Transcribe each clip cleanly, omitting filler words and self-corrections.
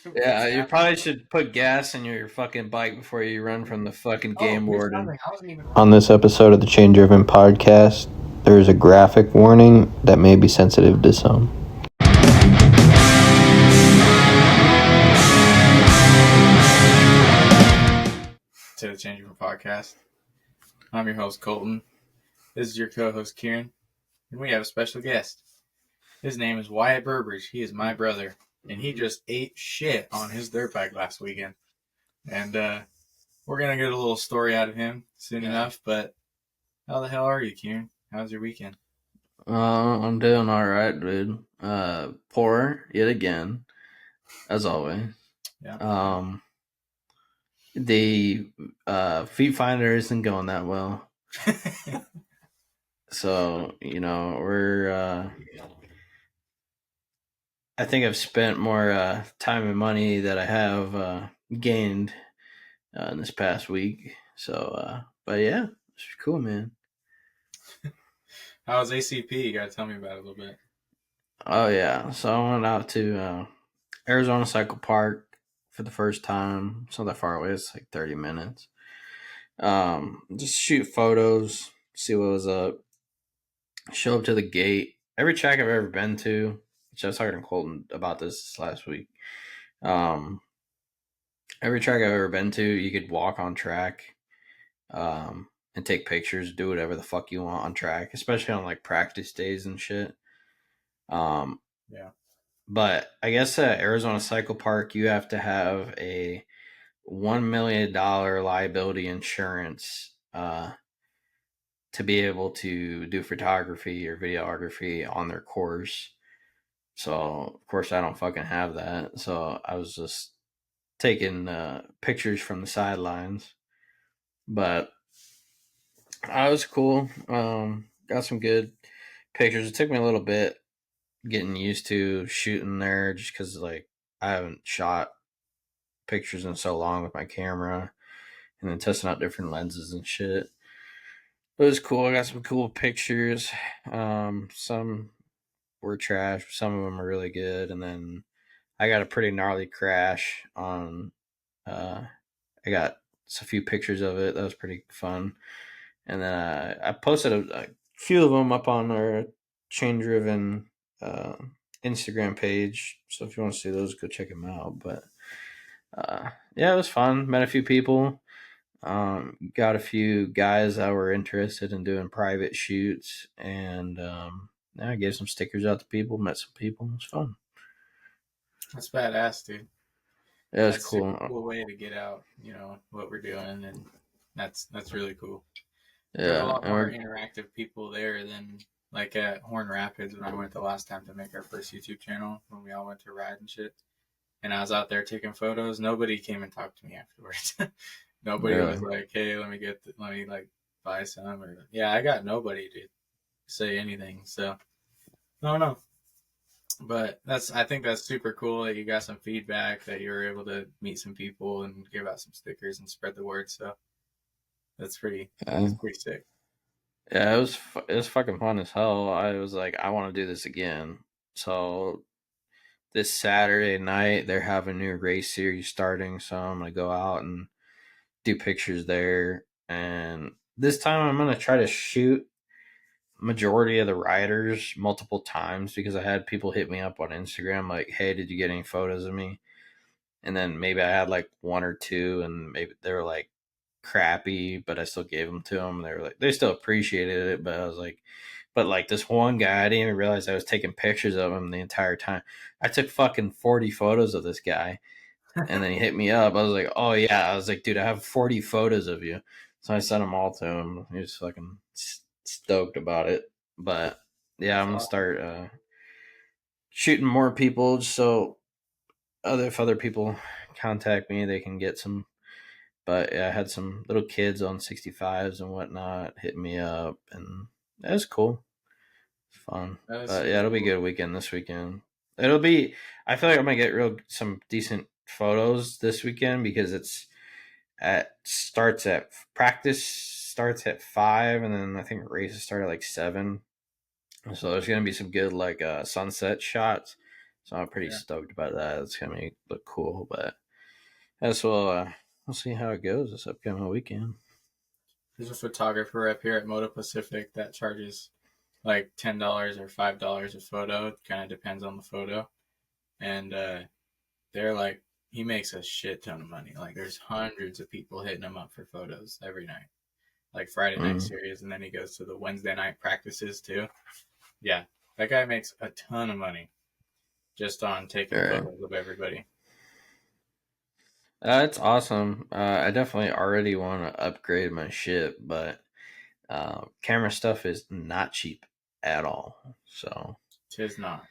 Yeah, you probably should put gas in your fucking bike before you run from the fucking game warden. On this episode of the Chain Driven Podcast, there is a graphic warning that may be sensitive to some. To the Change Room Podcast. I'm your host, Colton. This is your co-host, Kieran. And we have a special guest. His name is Wyatt Burbridge. He is my brother. And he just ate shit on his dirt bike last weekend. And we're going to get a little story out of him soon enough. But how the hell are you, Kieran? How's your weekend? I'm doing all right, dude. Poor yet again, as always. Yeah. The feet finder isn't going that well. So, we're I think I've spent more time and money that I have gained in this past week. So, but yeah, it's cool, man. How's ACP? You got to tell me about it a little bit. Oh yeah, so I went out to Arizona Cycle Park for the first time. It's not that far away. It's like 30 minutes. Just shoot photos, see what was up. Show up to the gate. Every track I've ever been to, which I was talking to Colton about this last week. Every track I've ever been to, you could walk on track, and take pictures, do whatever the fuck you want on track, especially on like practice days and shit. Yeah. But I guess at Arizona Cycle Park, you have to have a $1 million liability insurance to be able to do photography or videography on their course. So, of course, I don't fucking have that. So I was just taking pictures from the sidelines. But I was cool. Got some good pictures. It took me a little bit getting used to shooting there just because, like, I haven't shot pictures in so long with my camera and then testing out different lenses and shit. It was cool. I got some cool pictures. Some were trash, some of them are really good. And then I got a pretty gnarly crash on. I got a few pictures of it. That was pretty fun. And then I posted a few of them up on our Chain Driven Instagram page. So if you want to see those, go check them out. But yeah, it was fun. Met a few people. Got a few guys that were interested in doing private shoots, and yeah, I gave some stickers out to people. Met some people. It was fun. That's badass, dude. Yeah, it was That's a super cool. cool way to get out, what we're doing. And that's really cool. There were a Yeah, lot and more interactive people there than like at Horn Rapids when I went the last time to make our first YouTube channel when we all went to ride and shit. And I was out there taking photos. Nobody came and talked to me afterwards. Nobody was like, "Hey, let me like buy some." Or yeah, I got nobody to say anything. So no. But I think that's super cool that you got some feedback, that you were able to meet some people and give out some stickers and spread the word. So that's pretty sick. Yeah, it was fucking fun as hell. I was like, I want to do this again. So this Saturday night they're having a new race series starting, so I'm gonna go out and do pictures there. And this time I'm gonna try to shoot majority of the riders multiple times because I had people hit me up on Instagram like, "Hey, did you get any photos of me?" And then maybe I had like one or two, and maybe they were like crappy, but I still gave them to them. They were like, they still appreciated it, but I was like, but like this one guy, I didn't even realize I was taking pictures of him the entire time. I took fucking 40 photos of this guy, and then he hit me up. I was like, oh yeah, I was like, dude, I have 40 photos of you. So I sent them all to him. He was fucking stoked about it. But yeah, I'm gonna start shooting more people, so if other people contact me, they can get some. But yeah, I had some little kids on 65s and whatnot hitting me up, and that was cool. It's fun. That is But yeah, super it'll be a cool. good weekend this weekend. It'll be. I feel like I'm gonna get some decent photos this weekend because practice starts at 5, and then I think races start at like 7. So there's gonna be some good like sunset shots. So I'm pretty Yeah. stoked about that. It's gonna make it look cool, but as well, we'll see how it goes this upcoming weekend. There's a photographer up here at Moto Pacific that charges like $10 or $5 a photo. It kind of depends on the photo, and they're like, he makes a shit ton of money. Like there's hundreds of people hitting him up for photos every night, like Friday night Mm. series, and then he goes to the Wednesday night practices too. Yeah, that guy makes a ton of money just on taking Right. photos of everybody. It's awesome. I definitely already want to upgrade my ship, but camera stuff is not cheap at all. So Tis not.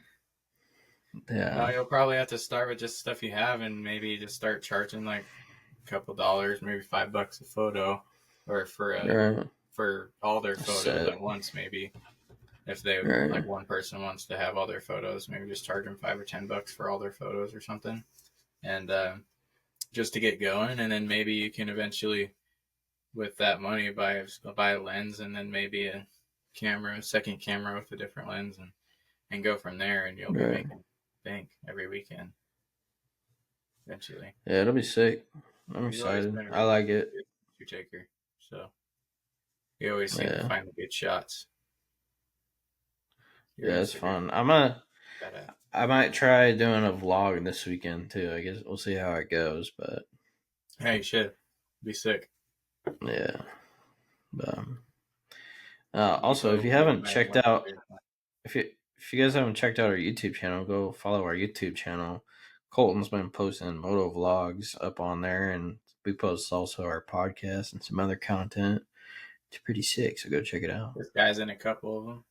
No, yeah, you'll probably have to start with just stuff you have, and maybe just start charging like a couple dollars, maybe $5 a photo, or right. for all their photos Set. at once. Maybe if they like Right. one person wants to have all their photos, maybe just charge them $5 or $10 for all their photos or something, and just to get going. And then maybe you can eventually, with that money, buy a lens, and then maybe a camera, a second camera with a different lens, and go from there. And you'll be Right. making bank every weekend eventually. Yeah, it'll be sick. I'm You've always excited. been a I really like it. good picture taker, so you always seem to Yeah. find the good shots. Your Yeah, it's Instagram, fun. gotta. I might try doing a vlog this weekend too. I guess we'll see how it goes, but Hey, you should be sick. yeah. But, You also, if you go haven't back checked one out, day. if you guys haven't checked out our YouTube channel, go follow our YouTube channel. Colton's been posting moto vlogs up on there, and we post also our podcast and some other content. It's pretty sick, so go check it out. This guy's in a couple of them,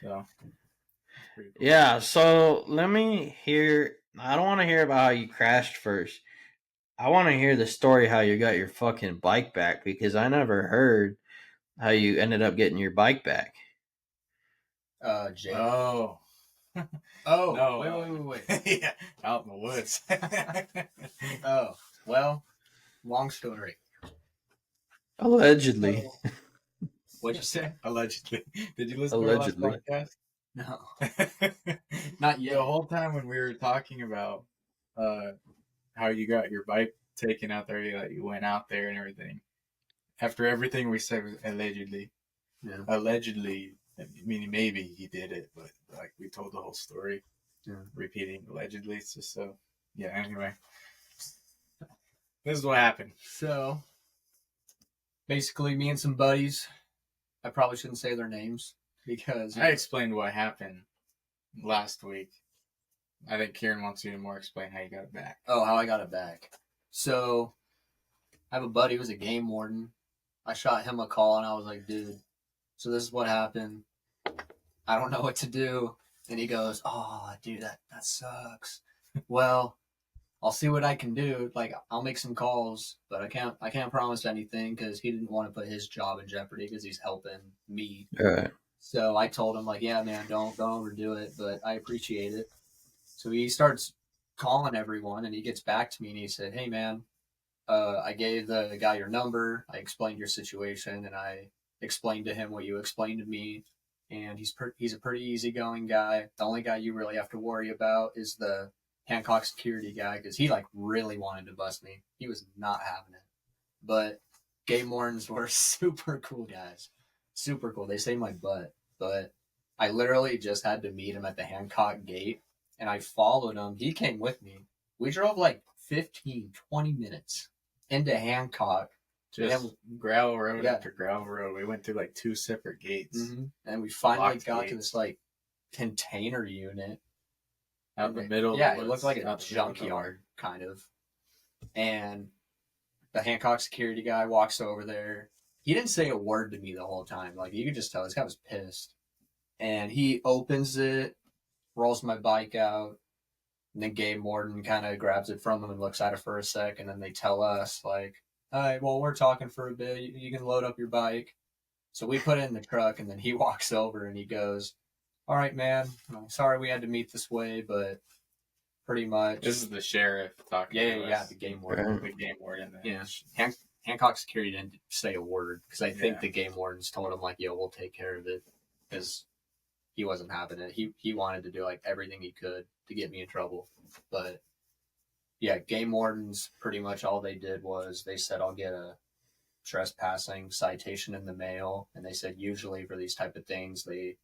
so it's pretty cool. Yeah, so let me hear. I don't want to hear about how you crashed first. I want to hear the story how you got your fucking bike back because I never heard how you ended up getting your bike back. Jake. Oh, Oh, no, wait. yeah, out in the woods. Oh, well, long story. Allegedly. So, what'd you say? Allegedly. Did you listen Allegedly. to our last No, podcast? not yet. The whole time when we were talking about how you got your bike taken out there, you went out there and everything. After everything we said was allegedly. Yeah. Allegedly, I mean, maybe he did it, but like we told the whole story, repeating allegedly. It's just so, yeah, anyway. This is what happened. So, basically, me and some buddies, I probably shouldn't say their names because I explained what happened last week. I think Kieran wants you to more explain how you got it back. Oh, how I got it back. So, I have a buddy who's a game warden. I shot him a call and I was like, dude, so this is what happened. I don't know what to do. And he goes, oh, dude, that sucks. Well, I'll see what I can do. Like, I'll make some calls, but I can't promise anything because he didn't want to put his job in jeopardy because he's helping me. All right. So I told him, like, yeah, man, don't overdo it, but I appreciate it. So he starts calling everyone, and he gets back to me, and he said, hey, man, I gave the guy your number. I explained your situation, and I explained to him what you explained to me. And he's a pretty easygoing guy. The only guy you really have to worry about is the Hancock security guy because he like really wanted to bust me. He was not having it. But game wardens were super cool guys. Super cool. They saved my butt. But I literally just had to meet him at the Hancock gate and I followed him. He came with me. We drove like 15, 20 minutes into Hancock. Just gravel road Yeah. after gravel road. We went through like two separate gates. Mm-hmm. And we finally Locked got gates. to this like container unit. Out in the middle. Yeah, of the it woods, looked like a out the middle of nowhere. junkyard, kind of. And the Hancock security guy walks over there. He didn't say a word to me the whole time. Like, you could just tell this guy was pissed. And he opens it, rolls my bike out, and then Gabe Morton kind of grabs it from him and looks at it for a sec, and then they tell us, like, all right, well, we're talking for a bit. You can load up your bike. So we put it in the truck, and then he walks over and he goes, all right, man, I'm sorry we had to meet this way, but pretty much. This is the sheriff talking. Yeah, the game warden. The game warden. Yeah. Hancock security didn't say a word because I think the game wardens told him, like, yo, we'll take care of it. Because he wasn't having it. He wanted to do like everything he could to get me in trouble. But yeah, game wardens, pretty much all they did was they said, I'll get a trespassing citation in the mail. And they said usually for these type of things, they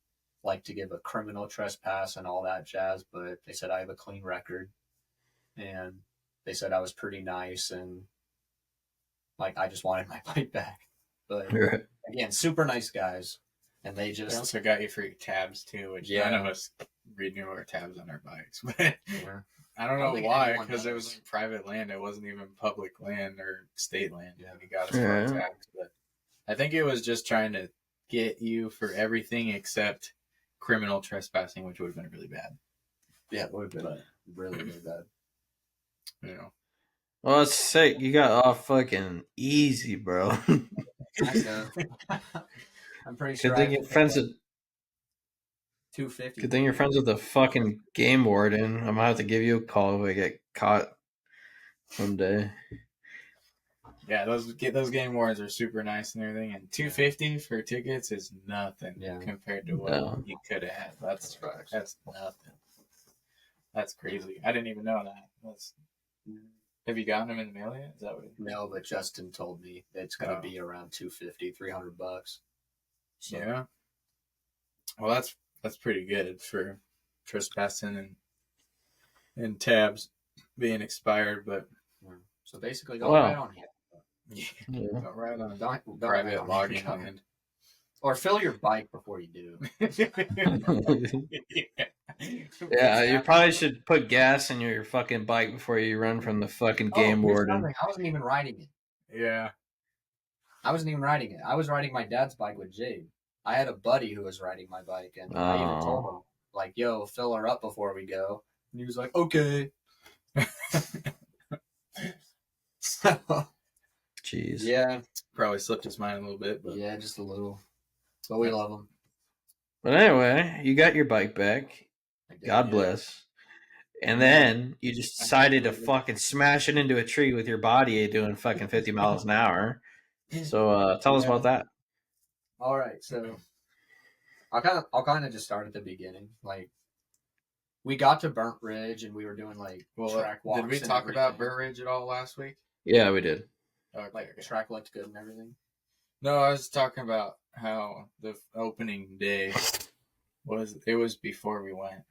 like to give a criminal trespass and all that jazz. But they said I have a clean record. And they said I was pretty nice and like I just wanted my bike back. But again, super nice guys. And they They just also got you free tabs too, which none of us renew our tabs on our bikes. But I don't know why, because it was like private land. It wasn't even public land or state land. Yeah, we got us for tabs. But I think it was just trying to get you for everything except criminal trespassing, which would have been really bad. Yeah, it would have been really, really bad. You know. Well, it's sick. You got off fucking easy, bro. I'm pretty sure. Good thing you're friends with. 250. Good thing you're friends with the fucking game warden. I'm gonna have to give you a call if I get caught someday. Yeah, those game wardens are super nice and everything, and $250 for tickets is nothing compared to what you could have had. That's nothing. That's crazy. I didn't even know that. Have you gotten them in the mail yet? Is that what? No, but Justin told me it's gonna be around $250, $300. So. Yeah. Well, that's pretty good for trespassing and tabs being expired, but so basically go right on here. Yeah. Go right on private login land. Or fill your bike before you do. Yeah, you probably should put gas in your fucking bike before you run from the fucking game warden. I wasn't even riding it. Yeah. I wasn't even riding it. I was riding my dad's bike with Jade. I had a buddy who was riding my bike, and I even told him, like, yo, fill her up before we go. And he was like, okay. Jeez. Yeah. Probably slipped his mind a little bit. But. Yeah, just a little. But we love him. But anyway, you got your bike back. God bless. And then you just decided to fucking smash it into a tree with your body doing fucking 50 miles an hour. So tell us about that. All right, so I'll kind of just start at the beginning. Like, we got to Burnt Ridge and we were doing like track walks. Did we talk about Burnt Ridge at all last week? Yeah, we did. Okay, like track looked good and everything. No, I was talking about how the opening day was before we went.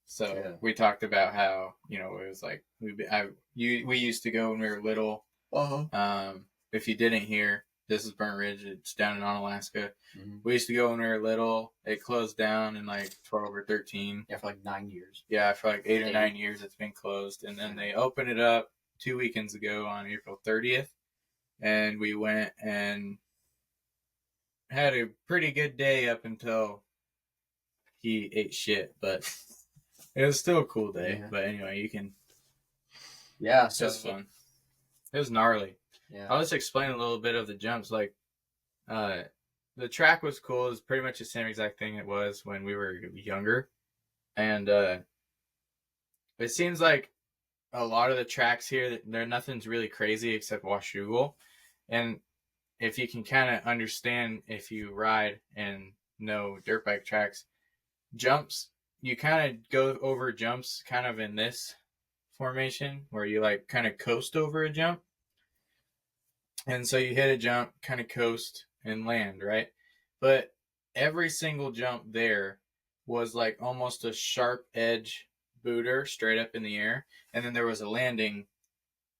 So we talked about how, you know, it was like we used to go when we were little. If you didn't hear, this is Burnt Ridge. It's down in Onalaska. Mm-hmm. We used to go when we were little. It closed down in like 12 or 13. Yeah, for like 9 years. Yeah, for like 8 or 9 years it's been closed. And then they opened it up 2 weekends ago on April 30th. And we went and had a pretty good day up until he ate shit. But it was still a cool day. Yeah. But anyway, you can... Yeah, so... It was fun. It was gnarly. Yeah. I'll just explain a little bit of the jumps. Like, the track was cool. It was pretty much the same exact thing it was when we were younger. And it seems like a lot of the tracks here, nothing's really crazy except Washougal. And if you can kind of understand, if you ride and know dirt bike tracks, jumps, you kind of go over jumps kind of in this formation where you like kind of coast over a jump. And so you hit a jump, kind of coast and land, right? But every single jump there was like almost a sharp edge booter straight up in the air. And then there was a landing.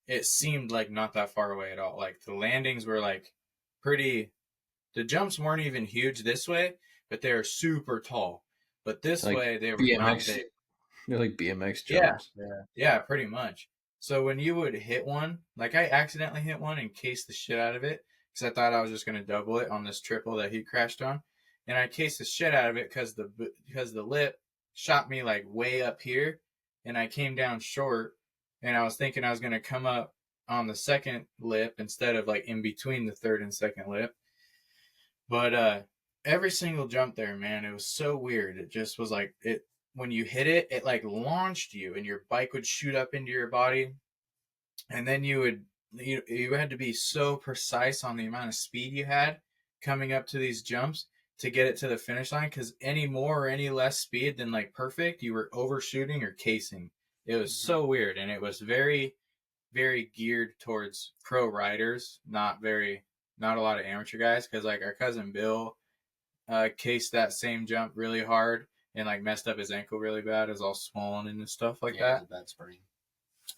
It seemed like not that far away at all. Like the landings were like pretty, the jumps weren't even huge this way, but they were super tall. But this like way they were BMX, not big. They're like BMX jumps. Yeah, pretty much. So when you would hit one, like I accidentally hit one and cased the shit out of it because I thought I was just going to double it on this triple that he crashed on. And I cased the shit out of it because the lip shot me like way up here and I came down short and I was thinking I was going to come up on the second lip instead of like in between the third and second lip. But every single jump there, man, it was so weird. It just was like when you hit it, it like launched you and your bike would shoot up into your body. And then you had to be so precise on the amount of speed you had coming up to these jumps to get it to the finish line, because any more or any less speed than like perfect, you were overshooting or casing. It was so weird, and it was very, very geared towards pro riders, not a lot of amateur guys. Because like our cousin Bill cased that same jump really hard and like messed up his ankle really bad. It was all swollen and stuff like that. It was a bad sprain.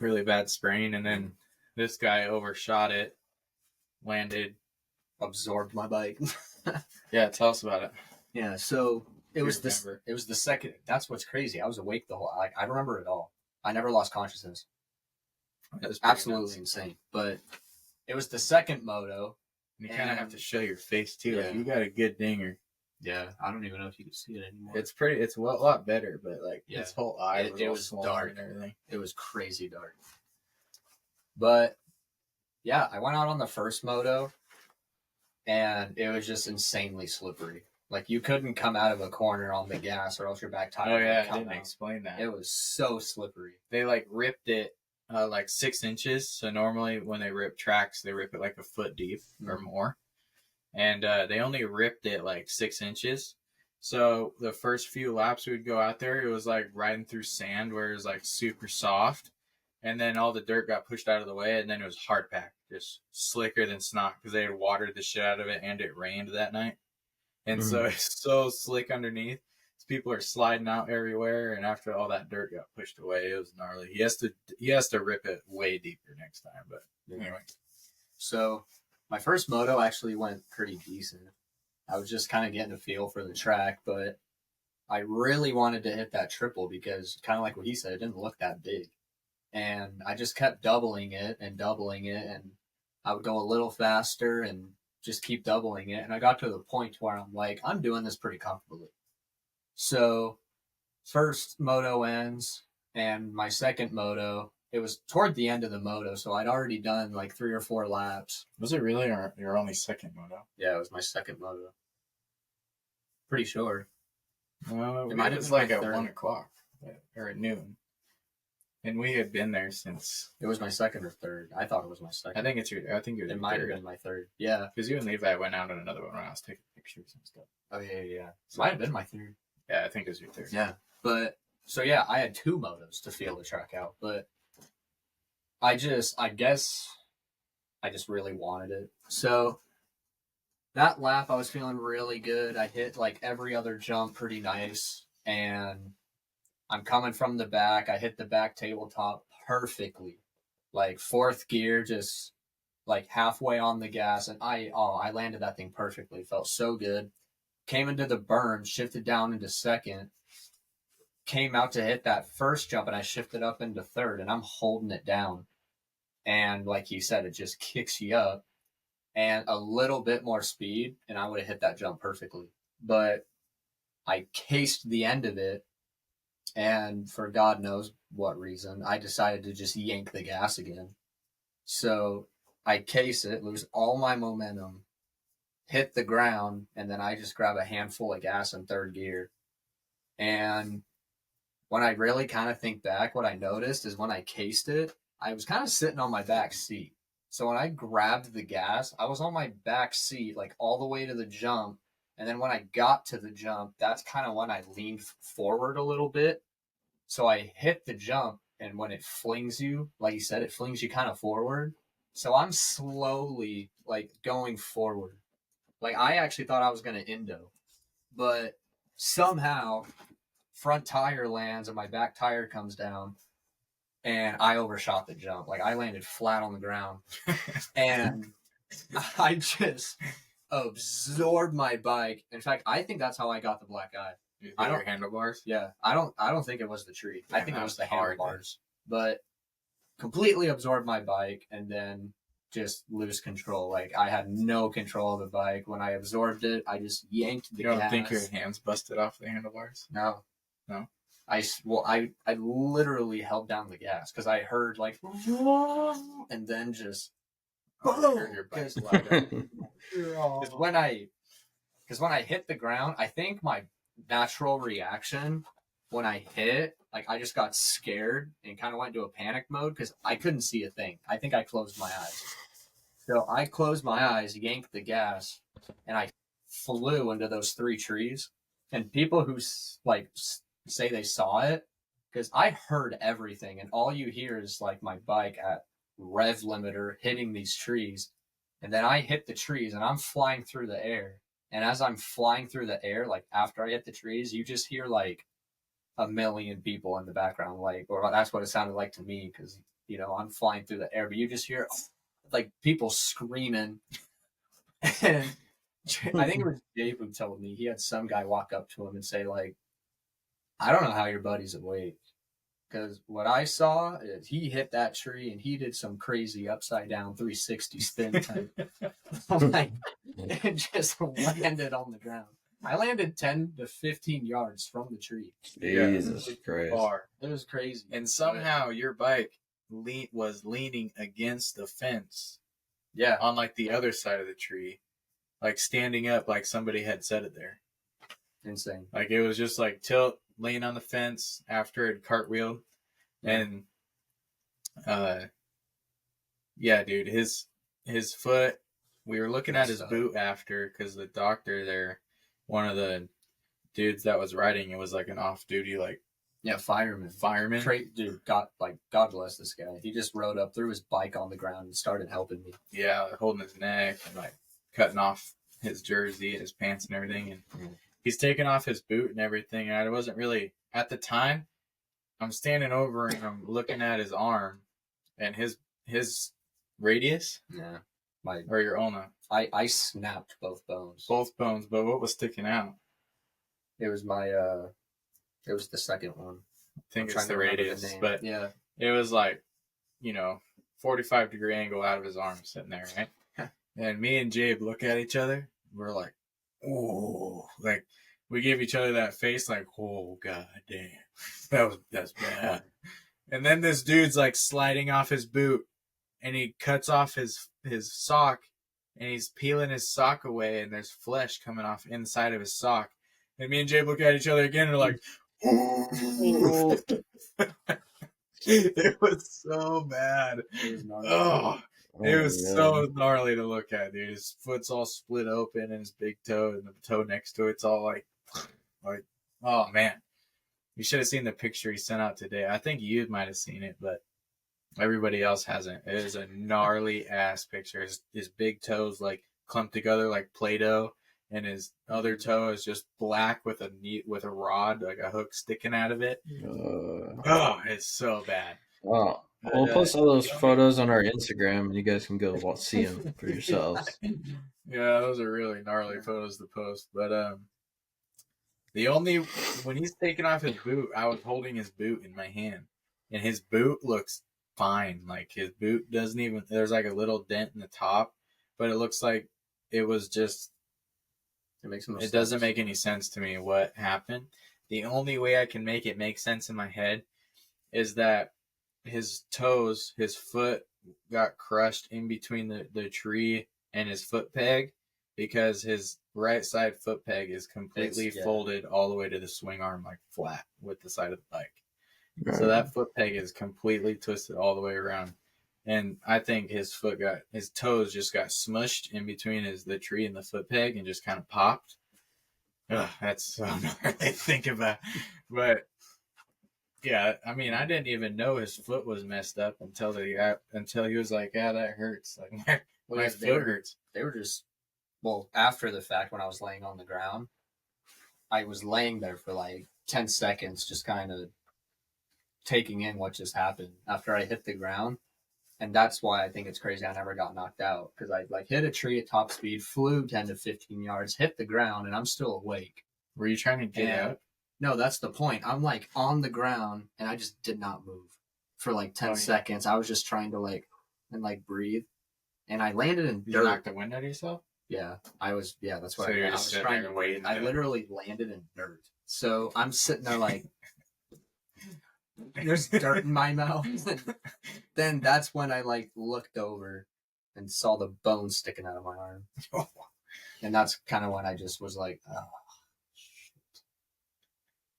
Really bad sprain, and then this guy overshot it, landed, absorbed my bike. Yeah, tell us about it. Yeah, so it was the second. That's what's crazy. I was awake the whole. I remember it all. I never lost consciousness. Absolutely insane. But it was the second moto. You kind of have to show your face too. Yeah. Like, you got a good dinger. Yeah, I don't even know if you can see it anymore. It's a lot better, but like his whole eye it was dark and everything. It was crazy dark. But yeah, I went out on the first moto, and it was just insanely slippery. Like you couldn't come out of a corner on the gas, or else your back tire. Oh yeah, I didn't explain that. It was so slippery. They like ripped it like 6 inches. So normally when they rip tracks, they rip it like a foot deep or more. And they only ripped it like 6 inches. So the first few laps we'd go out there, it was like riding through sand where it was like super soft. And then all the dirt got pushed out of the way, and then it was hard packed, just slicker than snot, because they had watered the shit out of it, and it rained that night. And so it's so slick underneath. People are sliding out everywhere, and after all that dirt got pushed away, it was gnarly. He has to rip it way deeper next time. But anyway. So my first moto actually went pretty decent. I was just kind of getting a feel for the track, but I really wanted to hit that triple because, kind of like what he said, it didn't look that big. And I just kept doubling it, and I would go a little faster and just keep doubling it. And I got to the point where I'm like, I'm doing this pretty comfortably. So first moto ends, and my second moto, it was toward the end of the moto, so I'd already done like 3 or 4 laps. Was it really your only second moto? Yeah, it was my second moto. Pretty sure. No, it might have been like at 1 o'clock or at noon. And we had been there since. It was my second or third. I thought it was my second. I think it was. It might have been my third. Yeah, because you and Levi went out on another one when I was taking pictures and stuff. Oh yeah. So might have been my third. Yeah, I think it was your third. Yeah, but so yeah, I had 2 motos to feel the track out, but I guess I just really wanted it. So that lap, I was feeling really good. I hit like every other jump pretty nice, and I'm coming from the back. I hit the back tabletop perfectly, like 4th gear, just like halfway on the gas, and I landed that thing perfectly. Felt so good. Came into the berm, shifted down into second, came out to hit that first jump, and I shifted up into third, and I'm holding it down. And like you said, it just kicks you up, and a little bit more speed, and I would have hit that jump perfectly. But I cased the end of it, and for God knows what reason, I decided to just yank the gas again. So I case it, lose all my momentum, hit the ground, and then I just grab a handful of gas in 3rd gear. And when I really kind of think back, what I noticed is when I cased it, I was kind of sitting on my back seat. So when I grabbed the gas, I was on my back seat, like all the way to the jump. And then when I got to the jump, that's kind of when I leaned forward a little bit. So I hit the jump, and when it flings you, like you said, it flings you kind of forward. So I'm slowly like going forward. Like I actually thought I was going to endo, but somehow front tire lands and my back tire comes down, and I overshot the jump. Like I landed flat on the ground, and I just absorbed my bike. In fact, I think that's how I got the black eye. I don't handlebars. Yeah, I don't think it was the tree. I think it was the handlebars. But completely absorbed my bike, and then just lose control. Like I had no control of the bike. When I absorbed it, I just yanked the gas. You don't think your hands busted off the handlebars? No. I literally held down the gas because I heard like, and then just boom. Because when I hit the ground, I think my natural reaction when I hit, like I just got scared and kind of went into a panic mode because I couldn't see a thing. I think I closed my eyes. So I closed my eyes, yanked the gas, and I flew into those 3 trees. And people who like say they saw it, because I heard everything, and all you hear is like my bike at rev limiter hitting these trees, and then I hit the trees, and I'm flying through the air. And as I'm flying through the air, like after I hit the trees, you just hear like a million people in the background, like, or that's what it sounded like to me, because you know I'm flying through the air, but you just hear like people screaming. And I think it was Dave who told me he had some guy walk up to him and say like, "I don't know how your buddy's awake." Because what I saw is he hit that tree and he did some crazy upside down 360 spin type. Like, it just landed on the ground. I landed 10 to 15 yards from the tree. Jesus Christ. Far. It was crazy. And somehow your bike was leaning against the fence. Yeah. On like the other side of the tree. Like standing up like somebody had set it there. Insane. Like it was just like tilt, laying on the fence after it cartwheeled. And yeah, dude, his foot, we were looking at his boot after, because the doctor there, one of the dudes that was riding, it was like an off-duty, like, yeah, fireman. Dude, God bless this guy. He just rode up, threw his bike on the ground, and started helping me. Yeah, holding his neck and like cutting off his jersey and his pants and everything. And he's taking off his boot and everything. And I wasn't really, at the time, I'm standing over and I'm looking at his arm and his radius. Yeah. Or your ulna. I snapped both bones. Both bones, but what was sticking out? It was it was the second one. I think it's the radius, but yeah, it was like, 45-degree angle out of his arm sitting there, right? And me and Jabe look at each other. We're like, oh, like we give each other that face, like, oh god damn, that's bad. And then this dude's like sliding off his boot, and he cuts off his sock, and he's peeling his sock away, and there's flesh coming off inside of his sock. And me and Jabe look at each other again, and are like, ooh. It was so bad. It was so gnarly to look at, dude. His foot's all split open, and his big toe and the toe next to it's all like, oh man. You should have seen the picture he sent out today. I think you might have seen it, but everybody else hasn't. It is a gnarly ass picture. His big toes like clumped together like Play-Doh, and his other toe is just black with a rod, like a hook sticking out of it. Oh, it's so bad. Oh, we'll post all those photos on our Instagram, and you guys can go see them for yourselves. Yeah, those are really gnarly photos to post. But when he's taking off his boot, I was holding his boot in my hand, and his boot looks fine. Like his boot doesn't even. There's like a little dent in the top, but it looks like it was just. It doesn't make any sense to me what happened. The only way I can make it make sense in my head is that his toes, his foot got crushed in between the tree and his foot peg, because his right side foot peg is completely folded all the way to the swing arm, like flat with the side of the bike. Right. So that foot peg is completely twisted all the way around. And I think his toes just got smushed in between the tree and the foot peg and just kind of popped. Ugh, that's so gnarly to think about. But yeah, I mean, I didn't even know his foot was messed up until he was like, "Yeah, that hurts. Like my foot hurts." They were just after the fact, when I was laying on the ground, I was laying there for like 10 seconds, just kind of taking in what just happened after I hit the ground. And that's why I think it's crazy I never got knocked out, because I like hit a tree at top speed, flew 10 to 15 yards, hit the ground, and I'm still awake. Were you trying to get out? No, that's the point. I'm like on the ground, and I just did not move for like 10 seconds. I was just trying to breathe, and I landed in dirt. You knocked the wind out of yourself? Yeah, I was. Yeah, that's what I was trying to wait. I literally landed in dirt. So I'm sitting there like. There's dirt in my mouth. Then that's when I looked over and saw the bone sticking out of my arm. And that's kind of when I just was like, oh, shit.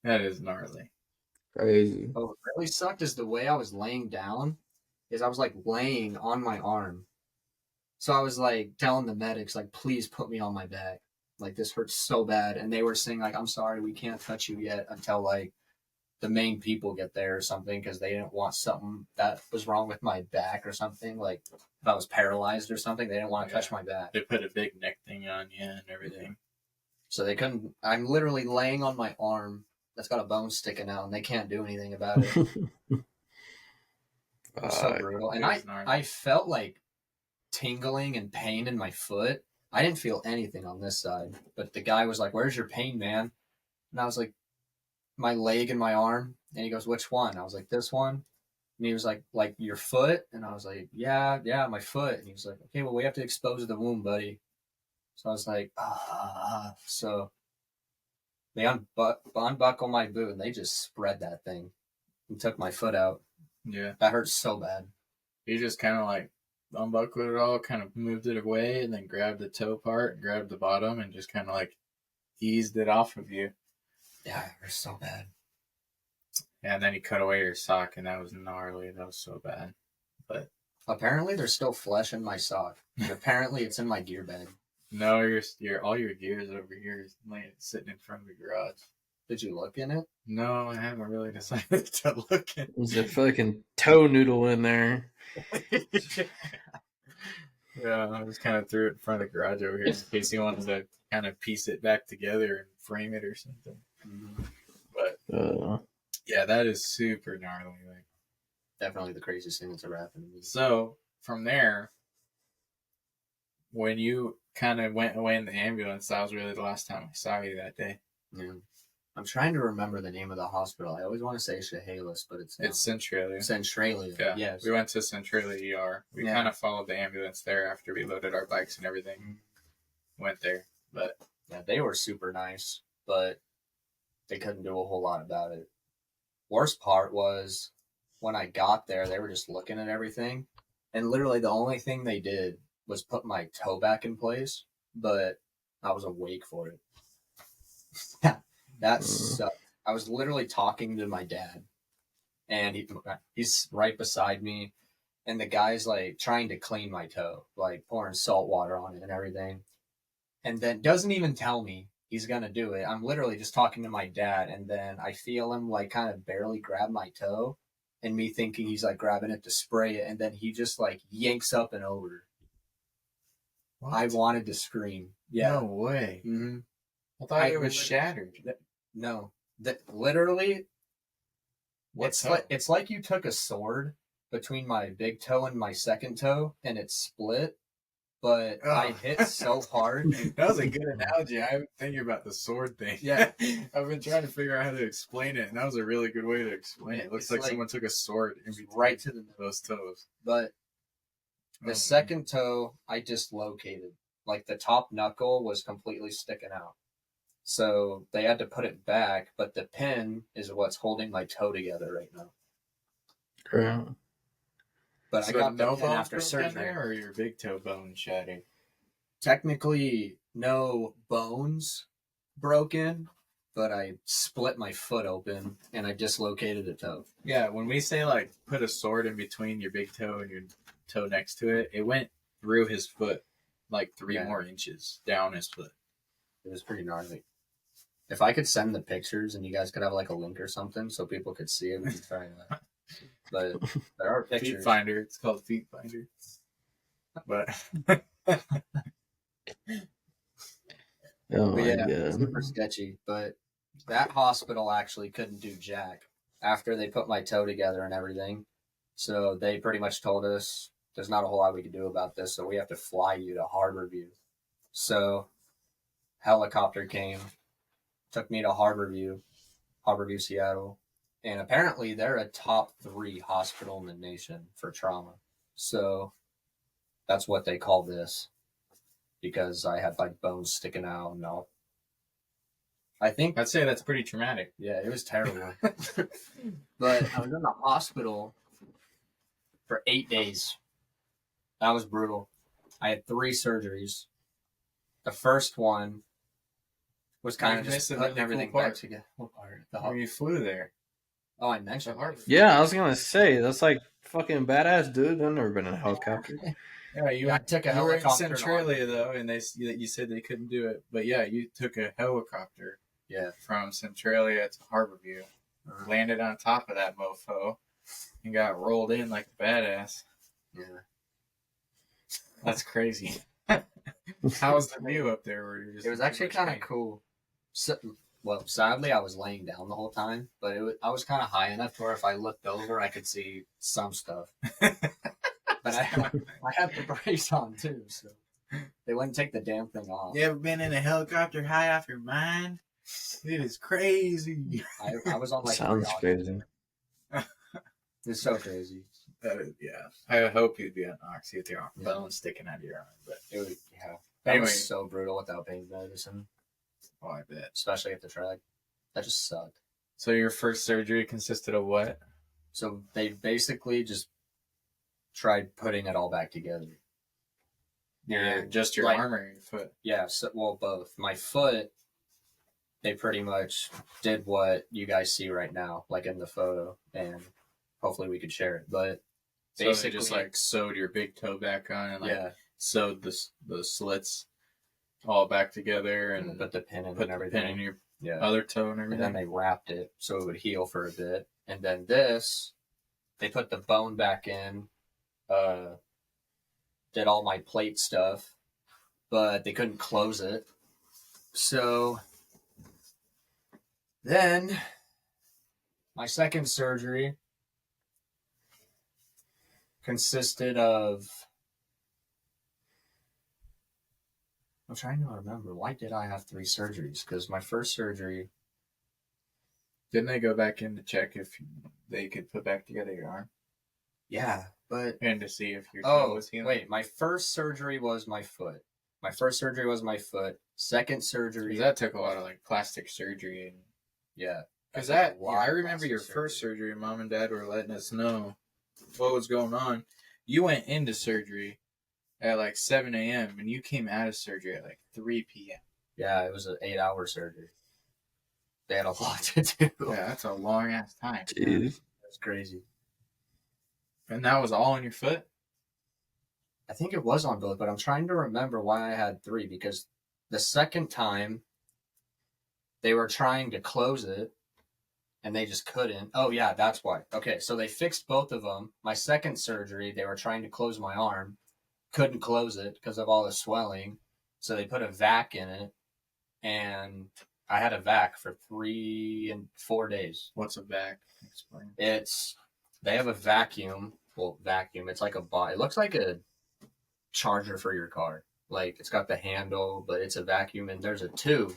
That is gnarly. Crazy. What really sucked is the way I was laying down is I was laying on my arm. So I was telling the medics, please put me on my back. Like, this hurts so bad. And they were saying, like, I'm sorry, we can't touch you yet until, like, the main people get there or something, because they didn't want something that was wrong with my back or something. Like, if I was paralyzed or something, they didn't want to touch my back. They put a big neck thing on you and everything. So they couldn't. I'm literally laying on my arm that's got a bone sticking out, and they can't do anything about it. It was so brutal. And I felt like tingling and pain in my foot. I didn't feel anything on this side, but the guy was like, "Where's your pain, man?" And I was like, "My leg and my arm." And he goes, "Which one?" I was like, "This one." And he was like your foot? And I was like, yeah, my foot. And he was like, "Okay, well, we have to expose the wound, buddy." So I was like, ah. So they unbuckle my boot, and they just spread that thing and took my foot out. Yeah. That hurts so bad. He just kind of like unbuckled it all, kind of moved it away, and then grabbed the toe part and grabbed the bottom and just kind of like eased it off of you. Yeah, it hurts so bad. Yeah, and then he cut away your sock, and that was gnarly. That was so bad. But apparently there's still flesh in my sock. Apparently it's in my gear bag. No, your all your gears over here is sitting in front of the garage. Did you look in it? No, I haven't really decided to look in. There's a fucking toe noodle in there. Yeah, I just kind of threw it in front of the garage over here in case he wanted to kind of piece it back together and frame it or something. Mm-hmm. But yeah, that is super gnarly. Like, definitely the craziest thing that's ever happened to me. So from there, when you kind of went away in the ambulance, that was really the last time I saw you that day. Yeah. I'm trying to remember the name of the hospital. I always want to say Chehalis, but it's Centralia. Centralia. Yeah. Yes. We went to Centralia ER. We kind of followed the ambulance there after we loaded our bikes and everything. Went there, but yeah, they were super nice, but they couldn't do a whole lot about it. Worst part was when I got there, they were just looking at everything, and literally the only thing they did was put my toe back in place, but I was awake for it. That sucked. I was literally talking to my dad, and he's right beside me, and the guy's like trying to clean my toe, like pouring salt water on it and everything, and then doesn't even tell me he's gonna do it. I'm literally just talking to my dad, and then I feel him like kind of barely grab my toe, and me thinking he's like grabbing it to spray it, and then he just like yanks up and over. What? I wanted to scream. Yeah. No way. Mm-hmm. I thought it was shattered. No, that literally. It's like you took a sword between my big toe and my second toe, and it split. But I hit so hard. That was a good analogy. I've been thinking about the sword thing. Yeah. I've been trying to figure out how to explain it, and that was a really good way to explain it. It looks like someone took a sword in between right to those toes. But the second toe, I dislocated. Like, the top knuckle was completely sticking out. So they had to put it back, but the pin is what's holding my toe together right now. Yeah. But so I got the pin after surgery. Or your big toe bone shattered? Technically, no bones broken, but I split my foot open and I dislocated a toe. Yeah, when we say like put a sword in between your big toe and your toe next to it, it went through his foot like 3 more inches down his foot. It was pretty gnarly. If I could send the pictures and you guys could have like a link or something so people could see it, we could try that. But there are pictures. Feet Finder. It's called Feet Finder. But oh my God. Super sketchy. But that hospital actually couldn't do jack after they put my toe together and everything. So they pretty much told us there's not a whole lot we can do about this, so we have to fly you to Harborview. So helicopter came, took me to Harborview, Seattle. And apparently they're a top 3 hospital in the nation for trauma. So that's what they call this, because I had like bones sticking out and all. I think I'd say that's pretty traumatic. Yeah, it was terrible. But I was in the hospital for 8 days. That was brutal. I had 3 surgeries. The first one was kind of just putting everything back together. What part? When you flew there. Oh, I mentioned Yeah, I was gonna say that's like fucking badass, dude. I've never been in a helicopter. Yeah, Yeah, I took a you were in helicopter. Centralia though, and you said they couldn't do it. But yeah, you took a helicopter Yeah. from Centralia to Harborview, landed on top of that mofo, and got rolled in like a badass. Yeah. That's crazy. How was the view up there? Where It was actually kind of cool. So, well, sadly, I was laying down the whole time, but I was kind of high enough to where if I looked over, I could see some stuff. But I had the brakes on too, so they wouldn't take the damn thing off. You ever been in a helicopter high off your mind? It is crazy. I was on like Sounds crazy. It's so crazy. Yeah, I hope you'd be on oxy with your bone sticking out of your arm, but it was That was so brutal without pain medicine. Oh, I bet. Especially at the track. That just sucked. So your first surgery consisted of what? So they basically just tried putting it all back together. Just your arm or your foot? Yeah, so, well, both. My foot, they pretty much did what you guys see right now, like in the photo, and hopefully we could share it. But so basically, they just like sewed your big toe back on and like sewed the slits all back together and put the pin in and everything. Pin in your other toe and everything. And then they wrapped it so it would heal for a bit. And then this, they put the bone back in, did all my plate stuff, but they couldn't close it. So then my second surgery consisted of, I'm trying to remember, why did I have 3 surgeries? Because my first surgery... Didn't they go back in to check if they could put back together your arm? Yeah, but... And to see if your toe was healing? Wait, my first surgery was my foot. Second surgery... That took a lot of like plastic surgery. And... Yeah. Because I remember your first surgery, Mom and Dad were letting us know what was going on. You went into surgery at like 7 a.m. and you came out of surgery at like 3 p.m. Yeah, it was an 8-hour surgery. They had a lot to do. Yeah, that's a long ass time. Jeez. That's crazy. And that was all on your foot? I think it was on both, but I'm trying to remember why I had 3, because the second time they were trying to close it and they just couldn't. Oh yeah, that's why. Okay, so they fixed both of them. My second surgery, they were trying to close my arm. Couldn't close it because of all the swelling. So they put a vac in it, and I had a vac for 3 and 4 days. What's a vac? Explain. They have a vacuum. Well, vacuum. It's like it looks like a charger for your car. Like, it's got the handle, but it's a vacuum, and there's a tube.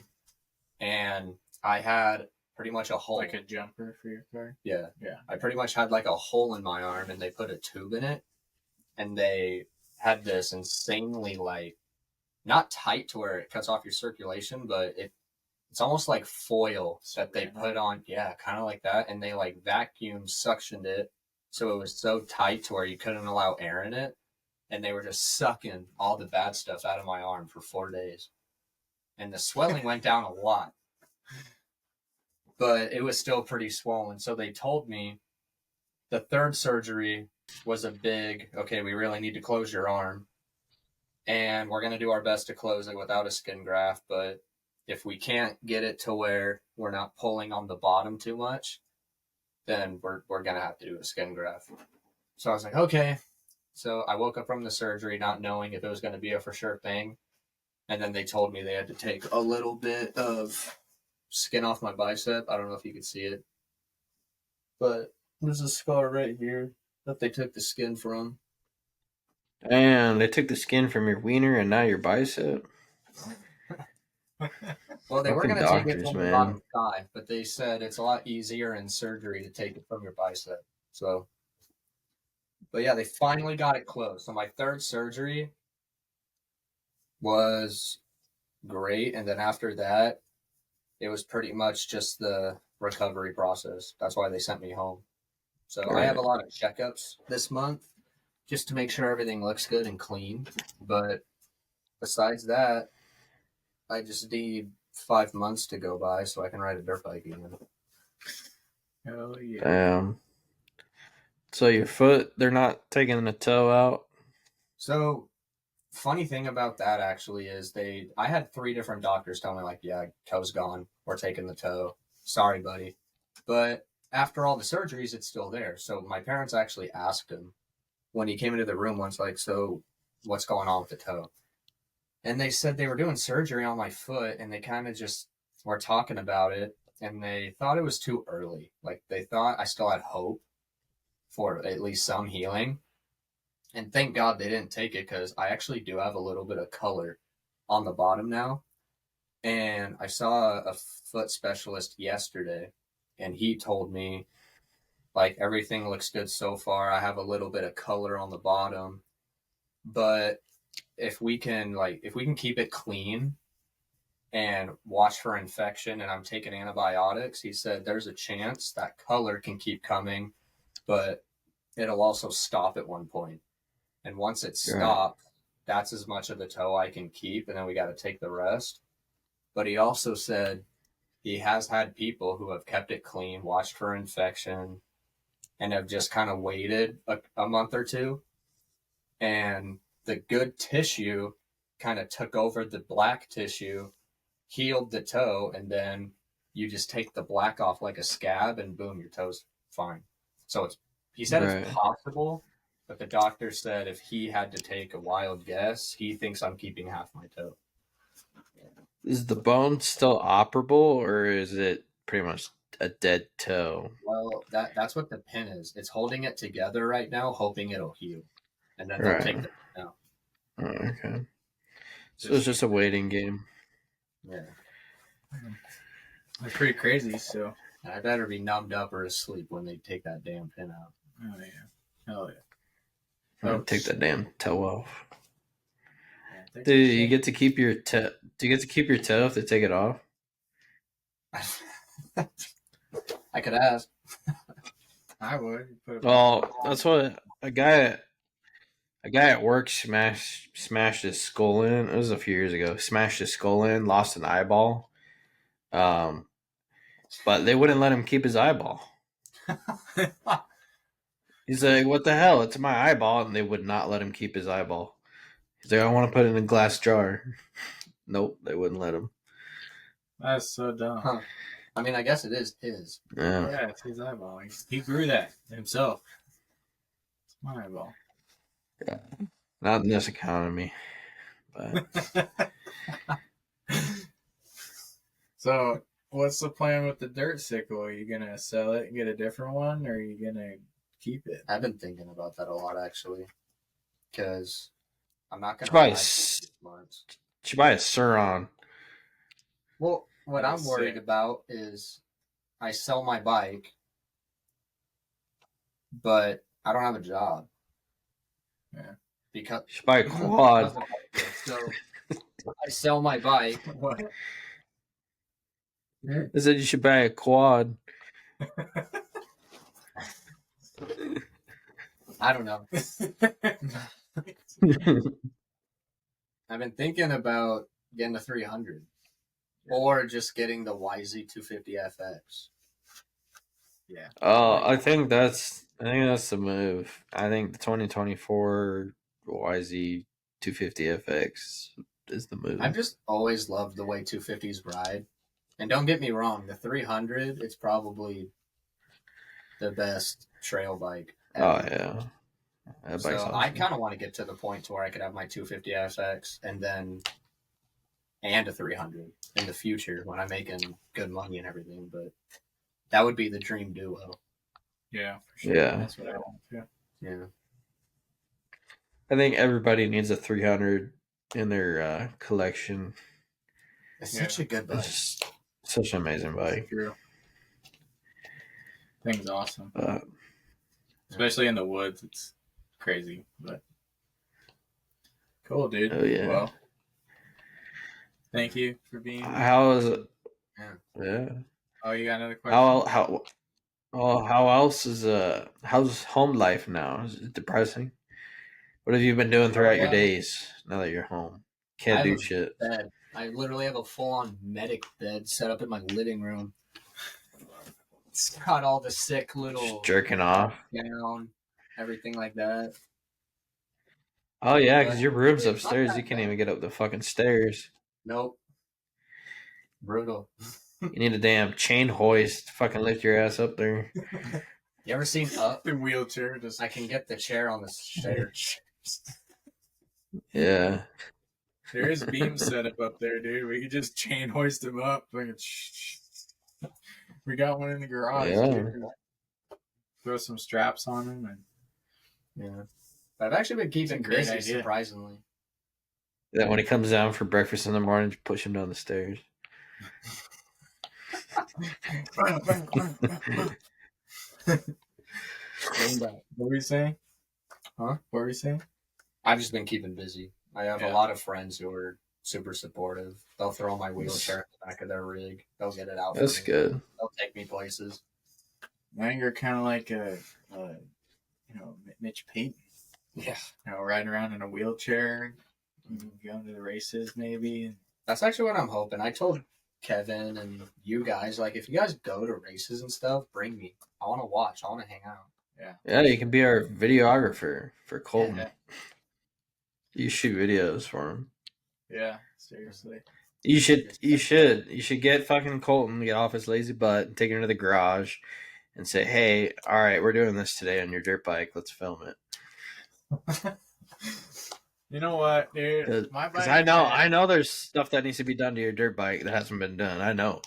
And I had pretty much a hole. Like a jumper for your car? Yeah. Yeah. I pretty much had like a hole in my arm, and they put a tube in it, and they had this insanely, like, not tight to where it cuts off your circulation, but it's almost like foil that they put on. Yeah, kind of like that. And they like vacuum suctioned it so it was so tight to where you couldn't allow air in it. And they were just sucking all the bad stuff out of my arm for 4 days. And the swelling went down a lot. But it was still pretty swollen. So they told me the third surgery was a big, okay, we really need to close your arm. And we're going to do our best to close it without a skin graft. But if we can't get it to where we're not pulling on the bottom too much, then we're going to have to do a skin graft. So I was like, okay. So I woke up from the surgery not knowing if it was going to be a for sure thing. And then they told me they had to take a little bit of skin off my bicep. I don't know if you could see it. But there's a scar right here that they took the skin from. Damn, they took the skin from your wiener and now your bicep? Well, they were going to take it from the bottom thigh, but they said it's a lot easier in surgery to take it from your bicep. So, but yeah, they finally got it closed. So my third surgery was great. And then after that, it was pretty much just the recovery process. That's why they sent me home. So I have a lot of checkups this month just to make sure everything looks good and clean. But besides that, I just need 5 months to go by so I can ride a dirt bike again. Hell yeah. Damn. So your foot, they're not taking the toe out? So, funny thing about that actually is I had 3 different doctors tell me, like, yeah, toe's gone. We're taking the toe. Sorry, buddy. But after all the surgeries, it's still there. So my parents actually asked him when he came into the room once, like, so what's going on with the toe? And they said they were doing surgery on my foot, and they kind of just were talking about it, and they thought it was too early. Like, they thought I still had hope for at least some healing. And thank God they didn't take it, because I actually do have a little bit of color on the bottom now. And I saw a foot specialist yesterday, and he told me, like, everything looks good so far. I have a little bit of color on the bottom, but if we can keep it clean and watch for infection, and I'm taking antibiotics, he said there's a chance that color can keep coming, but it'll also stop at one point. And once it stops, that's as much of the toe I can keep, and then we got to take the rest. But he also said he has had people who have kept it clean, watched for infection, and have just kind of waited a month or two. And the good tissue kind of took over the black tissue, healed the toe, and then you just take the black off like a scab, and boom, your toe's fine. So he said it's possible, but the doctor said if he had to take a wild guess, he thinks I'm keeping half my toe. Is the bone still operable, or is it pretty much a dead toe? Well, that's what the pin is. It's holding it together right now, hoping it'll heal, and then they'll take the pin out. Oh, okay. So it's just a waiting game. Yeah. That's pretty crazy. So I better be numbed up or asleep when they take that damn pin out. oh yeah, hell yeah. Take that damn toe off. Yeah, Do you get to keep your toe? Do you get to keep your toe if they take it off? I could ask. I would. Well, that's what a guy at work smashed his skull in. It was a few years ago. Smashed his skull in, lost an eyeball. But they wouldn't let him keep his eyeball. He's like, "What the hell? It's my eyeball," and they would not let him keep his eyeball. He's like, "I want to put it in a glass jar." Nope, they wouldn't let him. That's so dumb. Huh. I mean, I guess it is his. Yeah, it's his eyeball. He grew that himself. It's my eyeball. Yeah. Not in this economy. But So, what's the plan with the dirt sickle? Are you gonna sell it and get a different one, or are you gonna keep it? I've been thinking about that a lot, actually, because I'm not gonna buy ride for 6 months. should buy a Suron. Well, what I'm worried about is I sell my bike, but I don't have a job. Yeah. Because you should buy a quad. So I sell my bike. What? I said you should buy a quad. I don't know. I've been thinking about getting a 300 or just getting the YZ250FX. Yeah. Oh, I think that's the move. I think the 2024 YZ250FX is the move. I've just always loved the way 250s ride. And don't get me wrong, the 300, it's probably the best trail bike ever. Oh, yeah. That So awesome. I kind of want to get to the point to where I could have my 250FX and a 300 in the future when I'm making good money and everything. But that would be the dream duo. Yeah, for sure. Yeah. That's what I want too. Yeah. I think everybody needs a 300 in their collection. It's such a good bike. It's such an amazing bike. True. Thing's awesome. Especially in the woods, it's crazy. But cool, dude. Oh yeah. Well, thank you for being. How is it? Yeah. Oh, you got another question? How else is how's home life now? Is it depressing? What have you been doing throughout your days now that you're home? Can't do shit. Bed. I literally have a full-on medic bed set up in my living room. It's got all the sick little just jerking off down, everything like that. Oh yeah, because But your room's it's not upstairs. You that can't bad. even get up the fucking stairs. Nope. Brutal. You need a damn chain hoist to fucking lift your ass up there. You ever seen Up? The wheelchair just. I can get the chair on the stairs. Yeah. There is beam setup up there, dude. We could just chain hoist them up. We got one in the garage, Yeah. dude. Throw some straps on them, and Yeah. I've actually been keeping It's a great busy, idea. surprisingly. That when he comes down for breakfast in the morning, just push him down the stairs. what were you saying? Huh? What were you saying? I've just been keeping busy. I have a Yeah. lot of friends who are super supportive. They'll throw my wheelchair in the back of their rig. They'll get it out That's for me. good. They'll take me places. Now you're kind of like Mitch Payton. Yeah. Riding around in a wheelchair, going to the races maybe. That's actually what I'm hoping. I told Kevin and you guys, like, if you guys go to races and stuff, bring me. I want to watch. I want to hang out. Yeah, you can be our videographer for Colton. Yeah. You shoot videos for him. Yeah, seriously. You should get fucking Colton, get off his lazy butt, and take him to the garage, and say, "Hey, all right, we're doing this today on your dirt bike. Let's film it." You know what, dude? My Because bike. I know there's stuff that needs to be done to your dirt bike that hasn't been done. I know.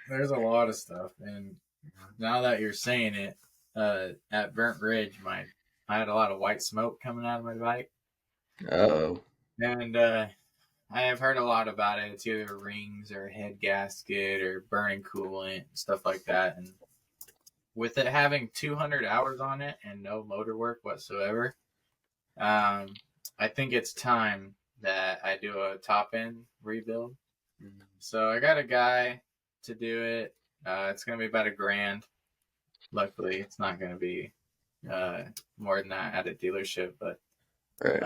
There's a lot of stuff, and now that you're saying it, at Burnt Ridge, I had a lot of white smoke coming out of my bike, Oh. and I have heard a lot about it. It's either rings or a head gasket or burning coolant, stuff like that. And with it having 200 hours on it and no motor work whatsoever, I think it's time that I do a top end rebuild. Mm-hmm. So I got a guy to do it. It's going to be about $1,000. Luckily, it's not going to be more than that at a dealership. But Right.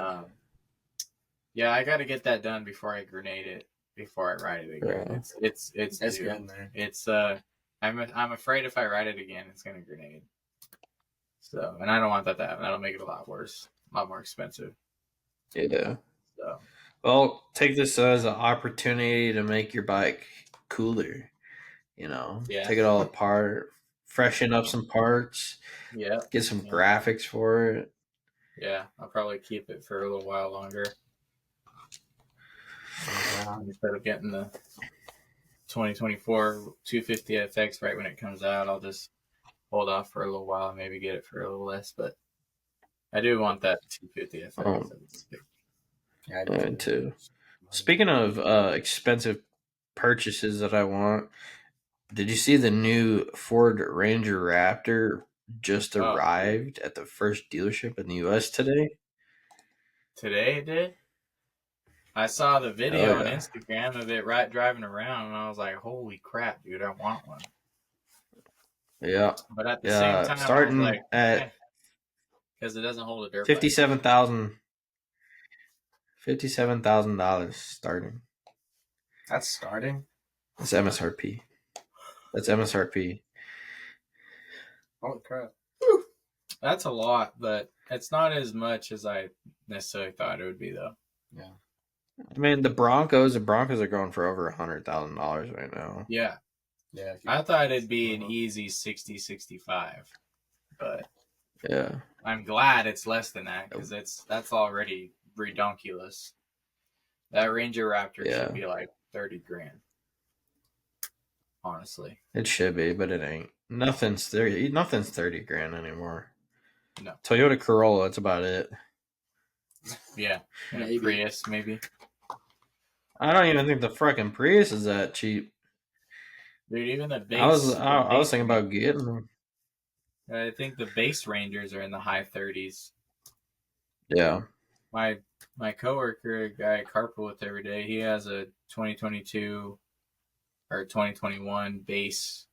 yeah, I got to get that done before I grenade it, before I ride it again. Yeah. It's Good in there. It's I'm afraid if I ride it again, it's going to grenade. So, and I don't want that to happen. That'll make it a lot worse, a lot more expensive. Yeah. So, Well, take this as an opportunity to make your bike cooler. Yeah. Take it all apart, freshen up some parts, yeah, get some graphics for it. yeah, I'll probably keep it for a little while longer. Instead of getting the 2024 250 FX right when it comes out, I'll just hold off for a little while and maybe get it for a little less. But I do want that 250 FX. Oh. Yeah, I too. Speaking of expensive purchases that I want, did you see the new Ford Ranger Raptor just arrived at the first dealership in the U.S. today? Today it did? I saw the video on yeah. Instagram of it driving around, and I was like, holy crap, dude, I want one. Yeah. But at the same time, starting I was like, at because it doesn't hold a dirt $57,000 starting. That's starting? That's MSRP. That's MSRP. Holy crap. That's a lot, but it's not as much as I necessarily thought it would be, though. Yeah. I mean, the Broncos are going for over $100,000 right now. Yeah. Yeah. I thought it'd be an easy 60, 65, but yeah, I'm glad it's less than that because that's already redonkulous. That Ranger Raptor should be like $30,000. Honestly, it should be, but it ain't. Nothing's $30,000 anymore. No. Toyota Corolla, that's about it. Yeah, maybe. Prius, maybe. I don't even think the fucking Prius is that cheap. Dude, even the base. I was thinking about getting them. I think the base Rangers are in the high 30s. Yeah. My coworker, a guy I carpool with every day, he has a 2022 or 2021 base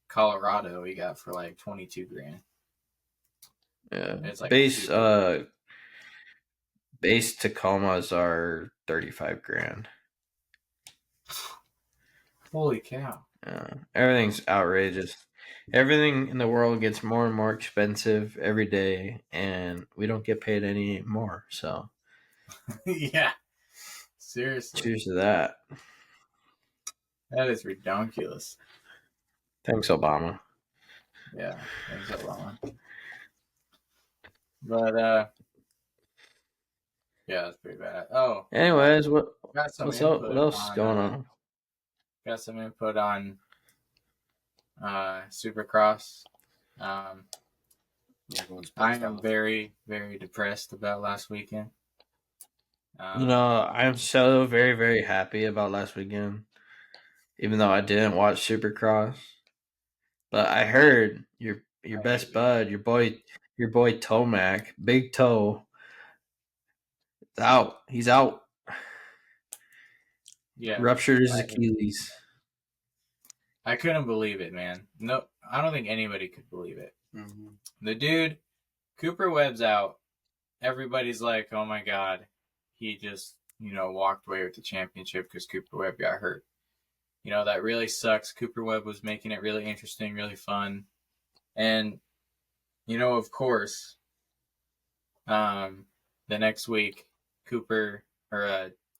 Colorado he got for like $22,000. Yeah. It's like base Tacomas are $35,000. Holy cow. Everything's outrageous. Everything in the world gets more and more expensive every day, and we don't get paid any more. So Yeah. Seriously. Cheers to that. That is ridiculous. Thanks, Obama. Yeah. Thanks, Obama. But, yeah, that's pretty bad. Oh. Anyways, Got some what's up? What input else is on, going on? Supercross. Everyone's I pissed am off. very, very depressed about last weekend. I'm so very, very happy about last weekend, even though I didn't watch Supercross. But I heard your I best hate bud, your boy Tomac, Big Toe, is out. He's out. Yeah, Ruptured his I hate it. Achilles. I couldn't believe it, man. No, I don't think anybody could believe it. Mm-hmm. The dude, Cooper Webb's out. Everybody's like, oh my God, he just, walked away with the championship because Cooper Webb got hurt. That really sucks. Cooper Webb was making it really interesting, really fun. And, of course, the next week,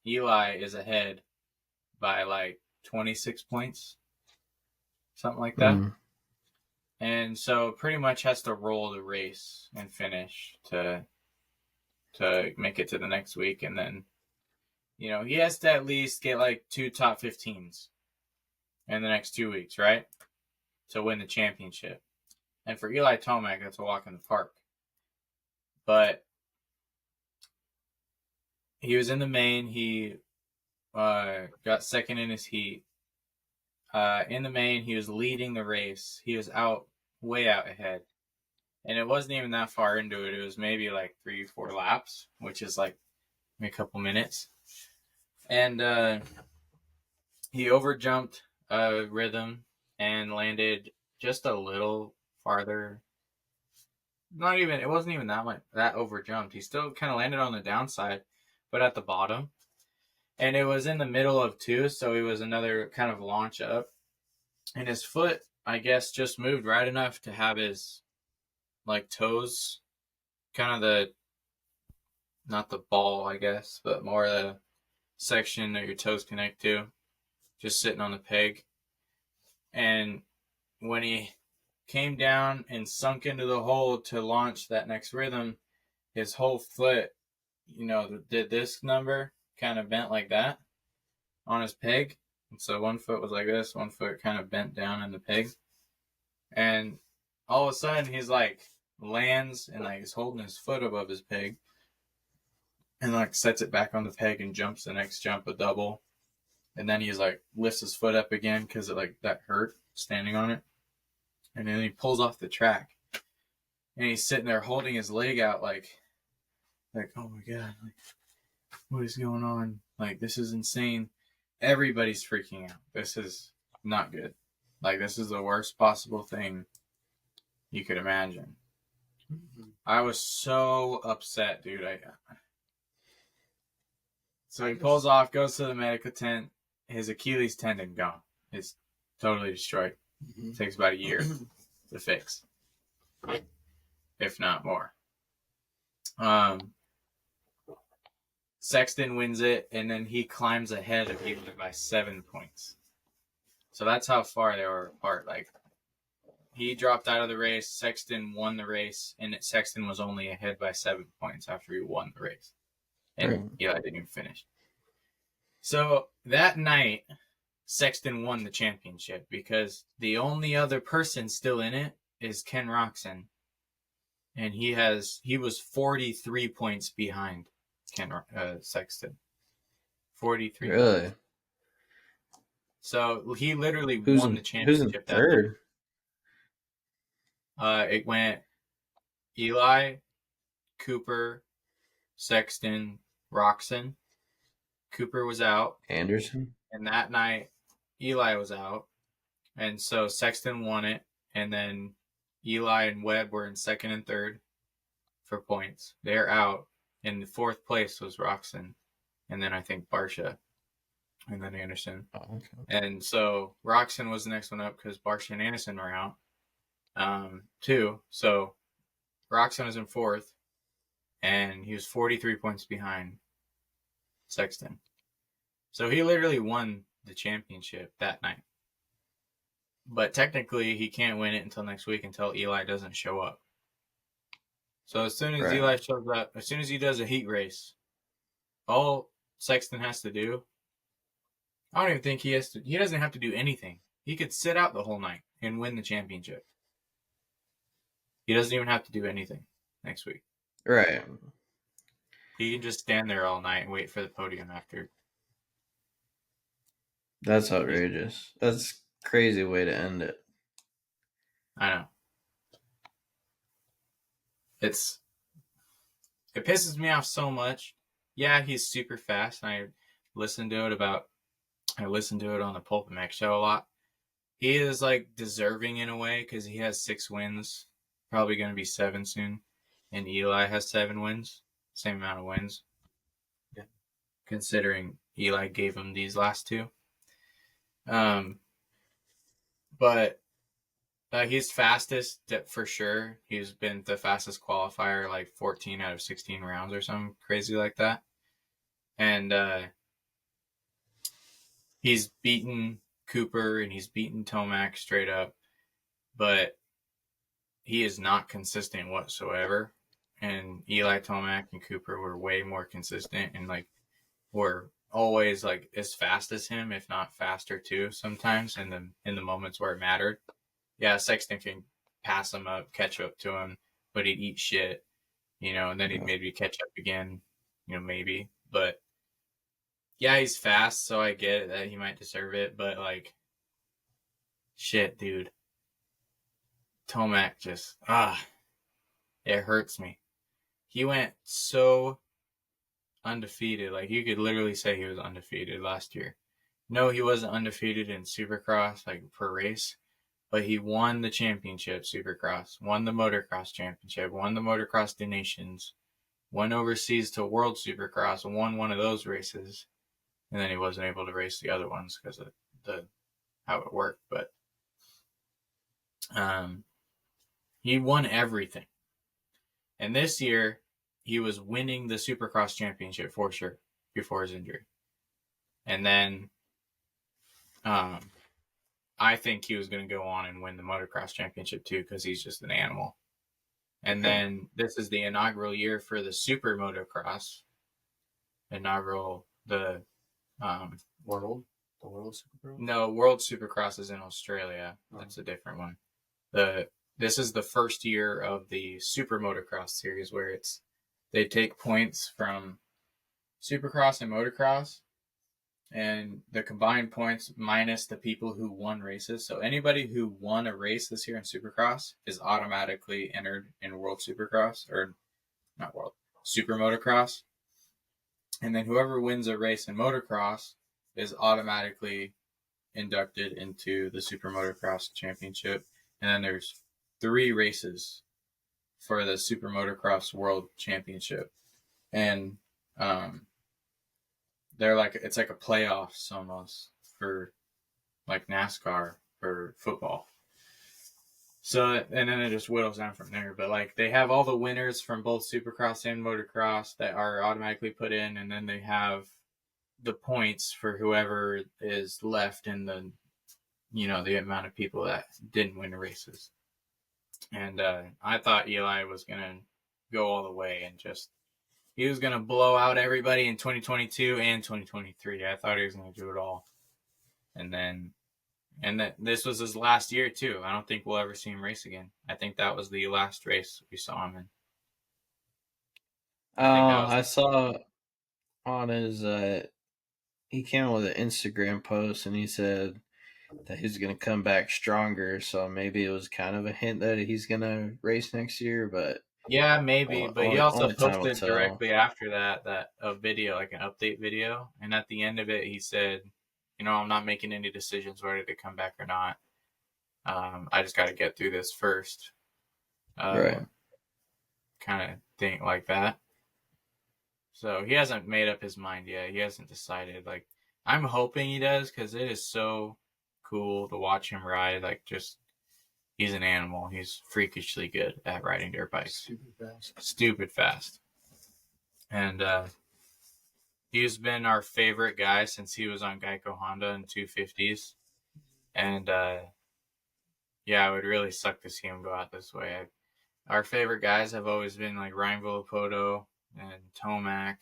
Eli is ahead by like 26 points, something like that. Mm. And so pretty much has to roll the race and finish to make it to the next week. And then, he has to at least get like 2 top 15s in the next 2 weeks, right? To win the championship. And for Eli Tomac, that's a walk in the park. But he was in the main. He got second in his heat. In the main, he was leading the race. He was way out ahead. And it wasn't even that far into it. It was maybe like 3-4 laps, which is like a couple minutes. And he overjumped a rhythm and landed just a little farther. It wasn't even that overjumped. He still kind of landed on the downside, but at the bottom. And it was in the middle of 2, so it was another kind of launch up. And his foot, I guess, just moved right enough to have his toes, kind of not the ball, I guess, but more the section that your toes connect to, just sitting on the peg. And when he came down and sunk into the hole to launch that next rhythm, his whole foot, the disc number kind of bent like that on his peg. And so one foot was like this, one foot kind of bent down in the peg. And all of a sudden he's lands and he's holding his foot above his peg and sets it back on the peg and jumps the next jump a double. And then he's lifts his foot up again because that hurt standing on it. And then he pulls off the track. And he's sitting there holding his leg out like oh my God, what is going on? This is insane. Everybody's freaking out. This is not good. This is the worst possible thing you could imagine. Mm-hmm. I was so upset, dude. So he pulls off, goes to the medical tent. His Achilles tendon gone. It's totally destroyed. Mm-hmm. It takes about a year to fix, if not more. Sexton wins it, and then he climbs ahead of Eli by 7 points. So that's how far they were apart. He dropped out of the race. Sexton won the race, and Sexton was only ahead by 7 points after he won the race. And Eli didn't even finish. So that night, Sexton won the championship because the only other person still in it is Ken Roczen. And he was 43 points behind Sexton. 43. Really? Points. So he literally won the championship. Who's in third? It went Eli, Cooper, Sexton, Roczen. Cooper was out. Anderson. And that night, Eli was out. And so Sexton won it. And then Eli and Webb were in second and third for points. They're out. In the fourth place was Roczen. And then I think Barsha. And then Anderson. Oh, okay. And so Roczen was the next one up because Barsha and Anderson were out too. So Roczen was in fourth. And he was 43 points behind Sexton. So he literally won the championship that night. But technically, he can't win it until next week until Eli doesn't show up. So as soon as Right. Eli shows up, as soon as he does a heat race, all Sexton has to do, I don't even think he doesn't have to do anything. He could sit out the whole night and win the championship. He doesn't even have to do anything next week. Right. He can just stand there all night and wait for the podium after. That's outrageous. That's a crazy way to end it. I know. It pisses me off so much. Yeah, he's super fast. I listened to it on the Pulp MX show a lot. He is like deserving in a way because he has 6 wins, probably going to be 7 soon, and Eli has 7 wins, same amount of wins. Yeah. Considering Eli gave him these last 2. But he's fastest for sure. He's been the fastest qualifier, like 14 out of 16 rounds or something crazy like that. And he's beaten Cooper and he's beaten Tomac straight up, but he is not consistent whatsoever. And Eli, Tomac, and Cooper were way more consistent and like were always like as fast as him, if not faster too. Sometimes in the moments where it mattered. Yeah, Sexton can pass him up, catch up to him, but he'd eat shit, and then he'd maybe catch up again, maybe. But yeah, he's fast, so I get it that he might deserve it, but like, shit, dude. Tomac just, it hurts me. He went so undefeated. Like, you could literally say he was undefeated last year. No, he wasn't undefeated in Supercross, like, per race. But he won the championship, Supercross, won the motocross championship, won the motocross des Nations, went overseas to World Supercross, won one of those races, and then he wasn't able to race the other ones because of how it worked. But he won everything. And this year, he was winning the Supercross championship for sure before his injury. And then I think he was going to go on and win the motocross championship too because he's just an animal. And then this is the inaugural year for the super motocross. The World Supercross? No, World Supercross is in Australia. That's a different one. This is the first year of the super motocross series where they take points from Supercross and motocross and the combined points minus the people who won races. So anybody who won a race this year in Supercross is automatically entered in World Supercross, or not World, Super Motocross. And then whoever wins a race in motocross is automatically inducted into the Super Motocross Championship. And then there's 3 races for the Super Motocross World Championship. And it's like a playoffs almost for like NASCAR for football. So, and then it just whittles down from there. But like they have all the winners from both Supercross and motocross that are automatically put in, and then they have the points for whoever is left in the amount of people that didn't win the races. And I thought Eli was gonna go all the way and he was going to blow out everybody in 2022 and 2023. I thought he was going to do it all. And that this was his last year too. I don't think we'll ever see him race again. I think that was the last race we saw him in. I saw on his, he came out with an Instagram post and he said that he's going to come back stronger. So maybe it was kind of a hint that he's going to race next year, but yeah, maybe, but he also posted tell. directly after that a video, like an update video, and at the end of it, he said, I'm not making any decisions whether to come back or not. I just got to get through this first. Right. Kind of thing like that. So he hasn't made up his mind yet. He hasn't decided. Like, I'm hoping he does because it is so cool to watch him ride. Like, he's an animal. He's freakishly good at riding dirt bikes. Super fast. Stupid fast. And He's been our favorite guy since he was on Geico Honda in 250s. And yeah, it would really suck to see him go out this way. Our favorite guys have always been like Ryan Villapoto and Tomac.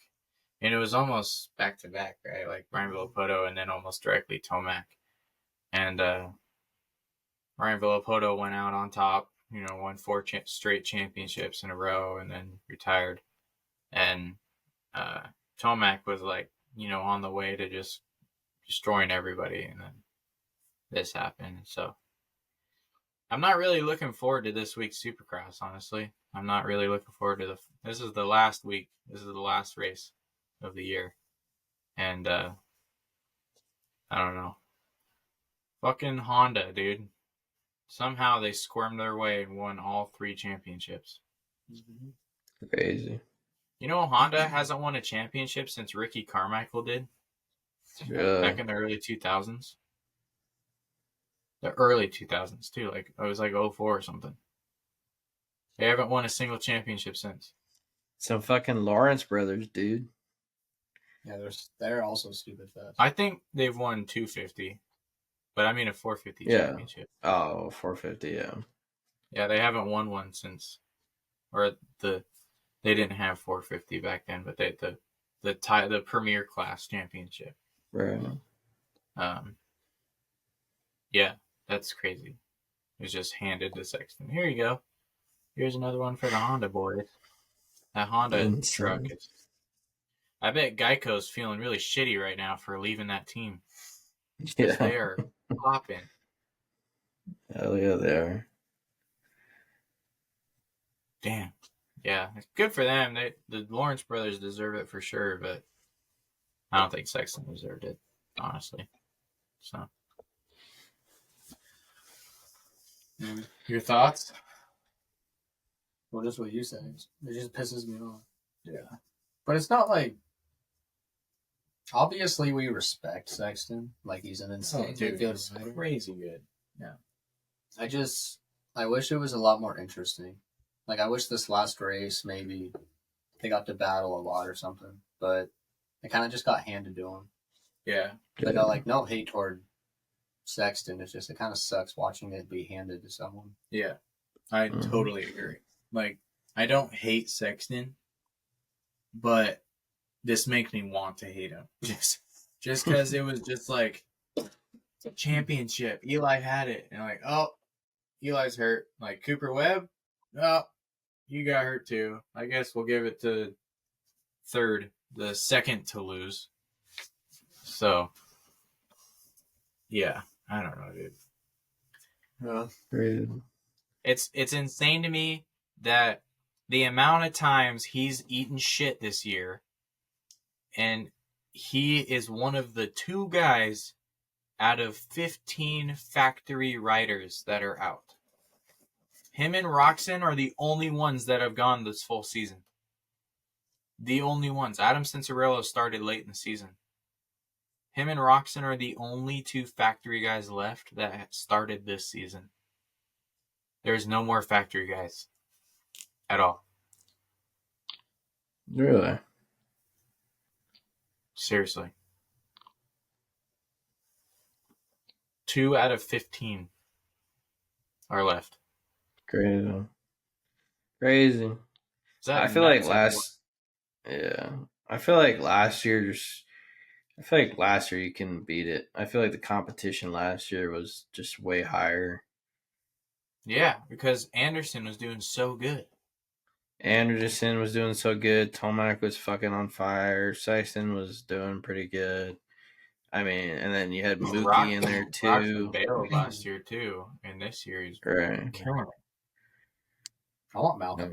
And it was almost back to back, right? Like Ryan Villapoto and then almost directly Tomac. And Ryan Villapoto went out on top, won 4 straight championships in a row and then retired. And Tomac was like, on the way to just destroying everybody. And then this happened. So I'm not really looking forward to this week's Supercross, honestly. I'm not really looking forward to this is the last week. This is the last race of the year. And I don't know. Fucking Honda, dude. Somehow they squirmed their way and won all 3 championships. Crazy. Honda hasn't won a championship since Ricky Carmichael did. Back in the early 2000s. The early 2000s, too. Like, it was like 04 or something. They haven't won a single championship since. Some fucking Lawrence brothers, dude. Yeah, they're also stupid fast. I think they've won 250. But I mean a 450 championship. Oh, 450, yeah. Yeah, they haven't won one since, or they didn't have 450 back then, but the premier class championship. Right. Yeah, that's crazy. It was just handed to Sexton. Here you go. Here's another one for the Honda boys. That Honda truck is. I bet Geico's feeling really shitty right now for leaving that team. Yeah. They are popping. Hell yeah, they are. Damn. Yeah, good for them. The Lawrence brothers deserve it for sure, but I don't think Sexton deserved it, honestly. So, your thoughts? Well, just what you said. It just pisses me off. Yeah. But it's not like. Obviously, we respect Sexton. Like, he's an insane dude. He's crazy good. Yeah. I wish it was a lot more interesting. Like, I wish this last race, maybe they got to battle a lot or something. But it kind of just got handed to him. Yeah. But no hate toward Sexton. It's just, it kind of sucks watching it be handed to someone. Yeah. I totally agree. Like, I don't hate Sexton, but this makes me want to hate him. Just because it was just like, championship. Eli had it. And like, oh, Eli's hurt. Like, Cooper Webb, oh, you got hurt too. I guess we'll give it to third, the second to lose. So, yeah, I don't know, dude. It's insane to me that the amount of times he's eaten shit this year, and he is one of the 2 guys out of 15 factory riders that are out. Him and Roxon are the only ones that have gone this full season. The only ones. Adam Cincerello started late in the season. Him and Roxon are the only 2 factory guys left that started this season. There's no more factory guys at all. Really? Seriously. 2 out of 15 are left. Crazy. I feel like last year you can beat it. I feel like the competition last year was just way higher. Yeah, because Anderson was doing so good. Anderson was doing so good. Tomac was fucking on fire. Sexton was doing pretty good. I mean, and then you had Mookie in there too. Bailed last year too, and this year he's right. killing it. I want Malcolm.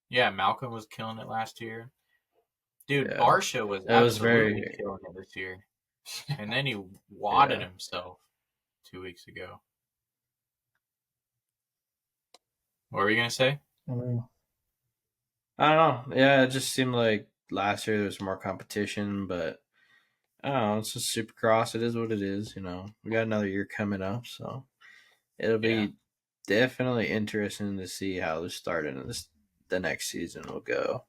Yeah, Malcolm was killing it last year. Dude, Barsha was absolutely killing it this year. And then he wadded himself 2 weeks ago. What were you going to say? I don't know. Yeah, it just seemed like last year there was more competition, but I don't know. It's just Supercross. It is what it is, We got another year coming up, so it'll be definitely interesting to see how the start of the next season will go.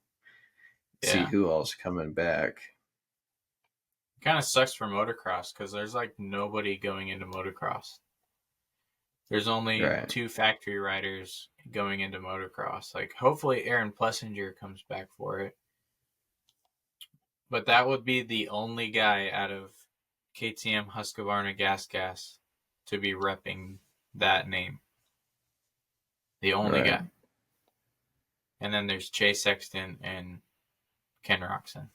see Yeah. who else coming back. Kind of sucks for motocross because there's like nobody going into motocross. There's only Right. 2 factory riders going into motocross. Like, hopefully Aaron Plessinger comes back for it. But that would be the only guy out of KTM, Husqvarna, Gas to be repping that name. The only Right. guy. And then there's Chase Sexton and Ken Roczen.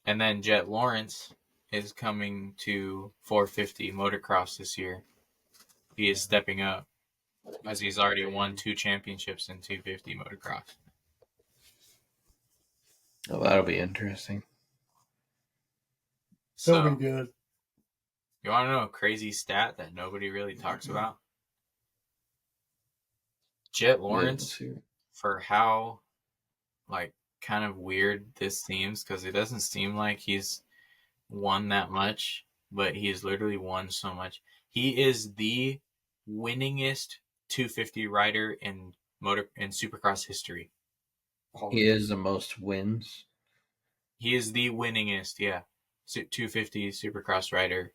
And then Jet Lawrence is coming to 450 motocross this year. He is stepping up as he's already won 2 championships in 250 motocross. Oh, that'll be interesting. So, That'll be good. you want to know a crazy stat that nobody really talks about? Jet Lawrence, for how like kind of weird this seems, because it doesn't seem like he's won that much, but he's literally won so much. He is the winningest 250 rider in Supercross history. He is the most wins. He is the winningest, yeah, 250 Supercross rider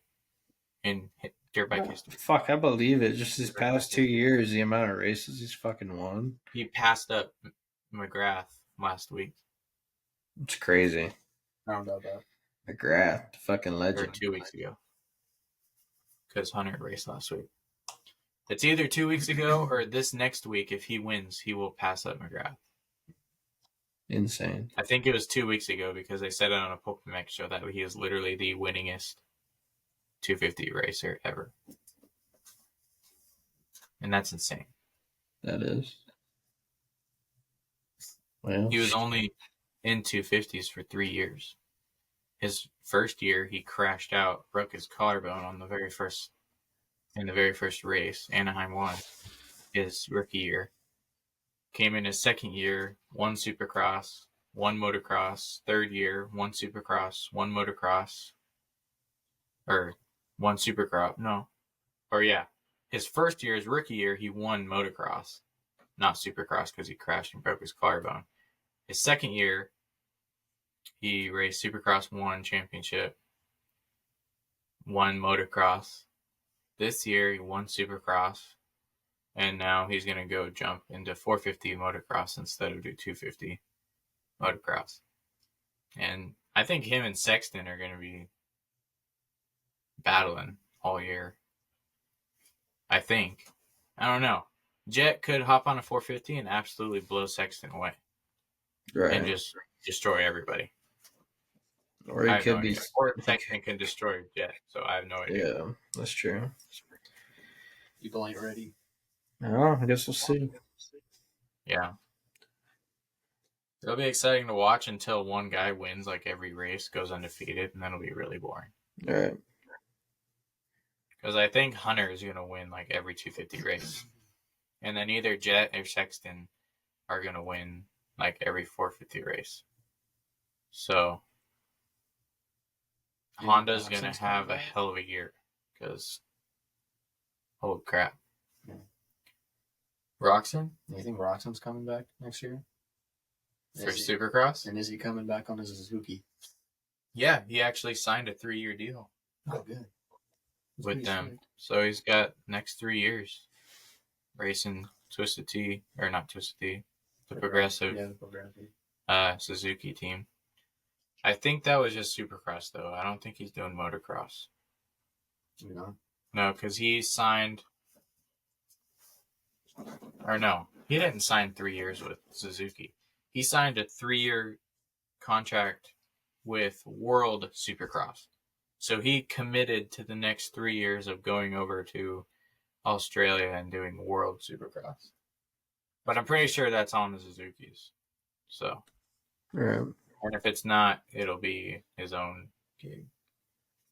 in Dirtbike history. Fuck, I believe it. Just these past 2 years, the amount of races he's fucking won. He passed up McGrath last week. It's crazy. I don't know that. McGrath, fucking Or legend. 2 weeks ago. Because Hunter raced last week. It's either 2 weeks ago or this next week. If he wins, he will pass up McGrath. Insane. I think it was 2 weeks ago because they said it on a PulpMX show that he is literally the winningest 250 racer ever. And that's insane. That is. Well, He was only in 250s for 3 years. His first year, he crashed out, broke his collarbone in the very first race. Anaheim won his rookie year. Came in his second year, won Supercross, won motocross. Third year, won Supercross, won motocross. Or won Supercross. No. Or yeah. His first year, his rookie year, he won motocross. Not Supercross because he crashed and broke his collarbone. His second year, he raced Supercross, won championship, won motocross. This year, he won Supercross, and now he's going to go jump into 450 motocross instead of do 250 motocross. And I think him and Sexton are going to be battling all year. I think. I don't know. Jet could hop on a 450 and absolutely blow Sexton away. right. And just destroy everybody. Or he could be. Or Sexton can destroy Jet, so I have no idea. Yeah, that's true. People ain't ready. Oh, I guess we'll see. Yeah. It'll be exciting to watch until one guy wins like every race, goes undefeated, and then it'll be really boring. All right. Because I think Hunter is going to win like every 250 race. And then either Jet or Sexton are going to win like every 450 race. So Honda's going to have a hell of a year. Because, holy crap. Roczen? Do you think Roxon's coming back next year? For Supercross? And is he coming back on his Suzuki? Yeah, he actually signed a 3-year deal. Oh, good. With them. So he's got next 3 years racing Twisted Tea, or not Twisted Tea, the Progressive, Yeah, the Progressive. Suzuki team. I think that was just Supercross, though. I don't think he's doing motocross. No. No, because he signed... Or no, he didn't sign 3 years with Suzuki. He signed a 3-year contract with World Supercross. So he committed to the next 3 years of going over to Australia and doing World Supercross. But I'm pretty sure that's on the Suzuki's. So. All right. And if it's not, it'll be his own gig.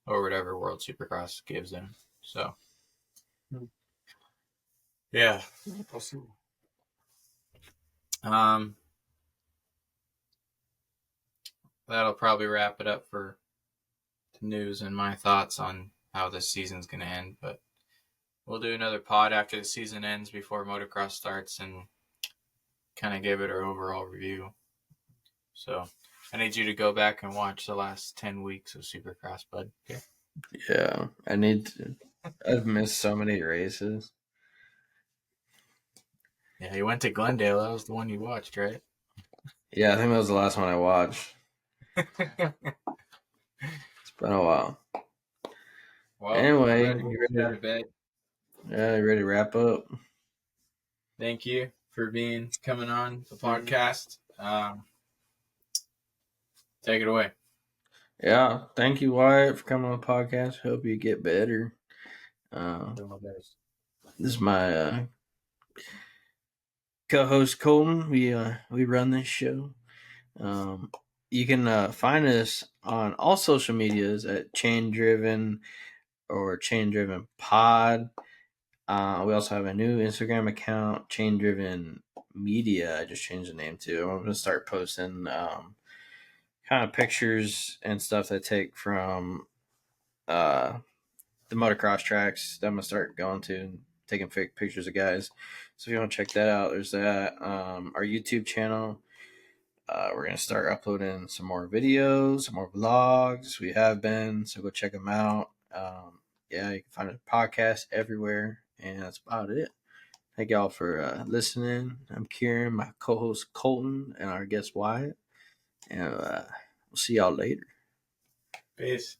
Or whatever World Supercross gives him. So. Yeah. We'll see. That'll probably wrap it up for the news and my thoughts on how this season's going to end. But we'll do another pod after the season ends before motocross starts and kind of give it our overall review. So I need you to go back and watch the last 10 weeks of Supercross, bud. Okay. Yeah, I need to. I've missed so many races. Yeah, you went to Glendale. That was the one you watched, right? Yeah, I think that was the last one I watched. It's been a while. Well, I Anyway, better get you you out ready? of bed. Yeah, you ready to wrap up? Thank you for coming on the podcast. Take it away. Yeah, thank you, Wyatt, for coming on the podcast. Hope you get better. Do my best. This is my co-host Colton. We run this show. Um, you can find us on all social medias at Chain Driven or Chain Driven Pod. We also have a new Instagram account, Chain Driven Media. I just changed the name to. I'm going to start posting kind of pictures and stuff that I take from the motocross tracks that I'm going to start going to and taking fake pictures of guys. So if you want to check that out, there's that. Our YouTube channel. We're going to start uploading some more videos, some more vlogs. We have been, so go check them out. Yeah, you can find a podcast everywhere, and that's about it. Thank y'all for listening. I'm Kieran, my co-host Colton, and our guest Wyatt, and we'll see y'all later. Peace.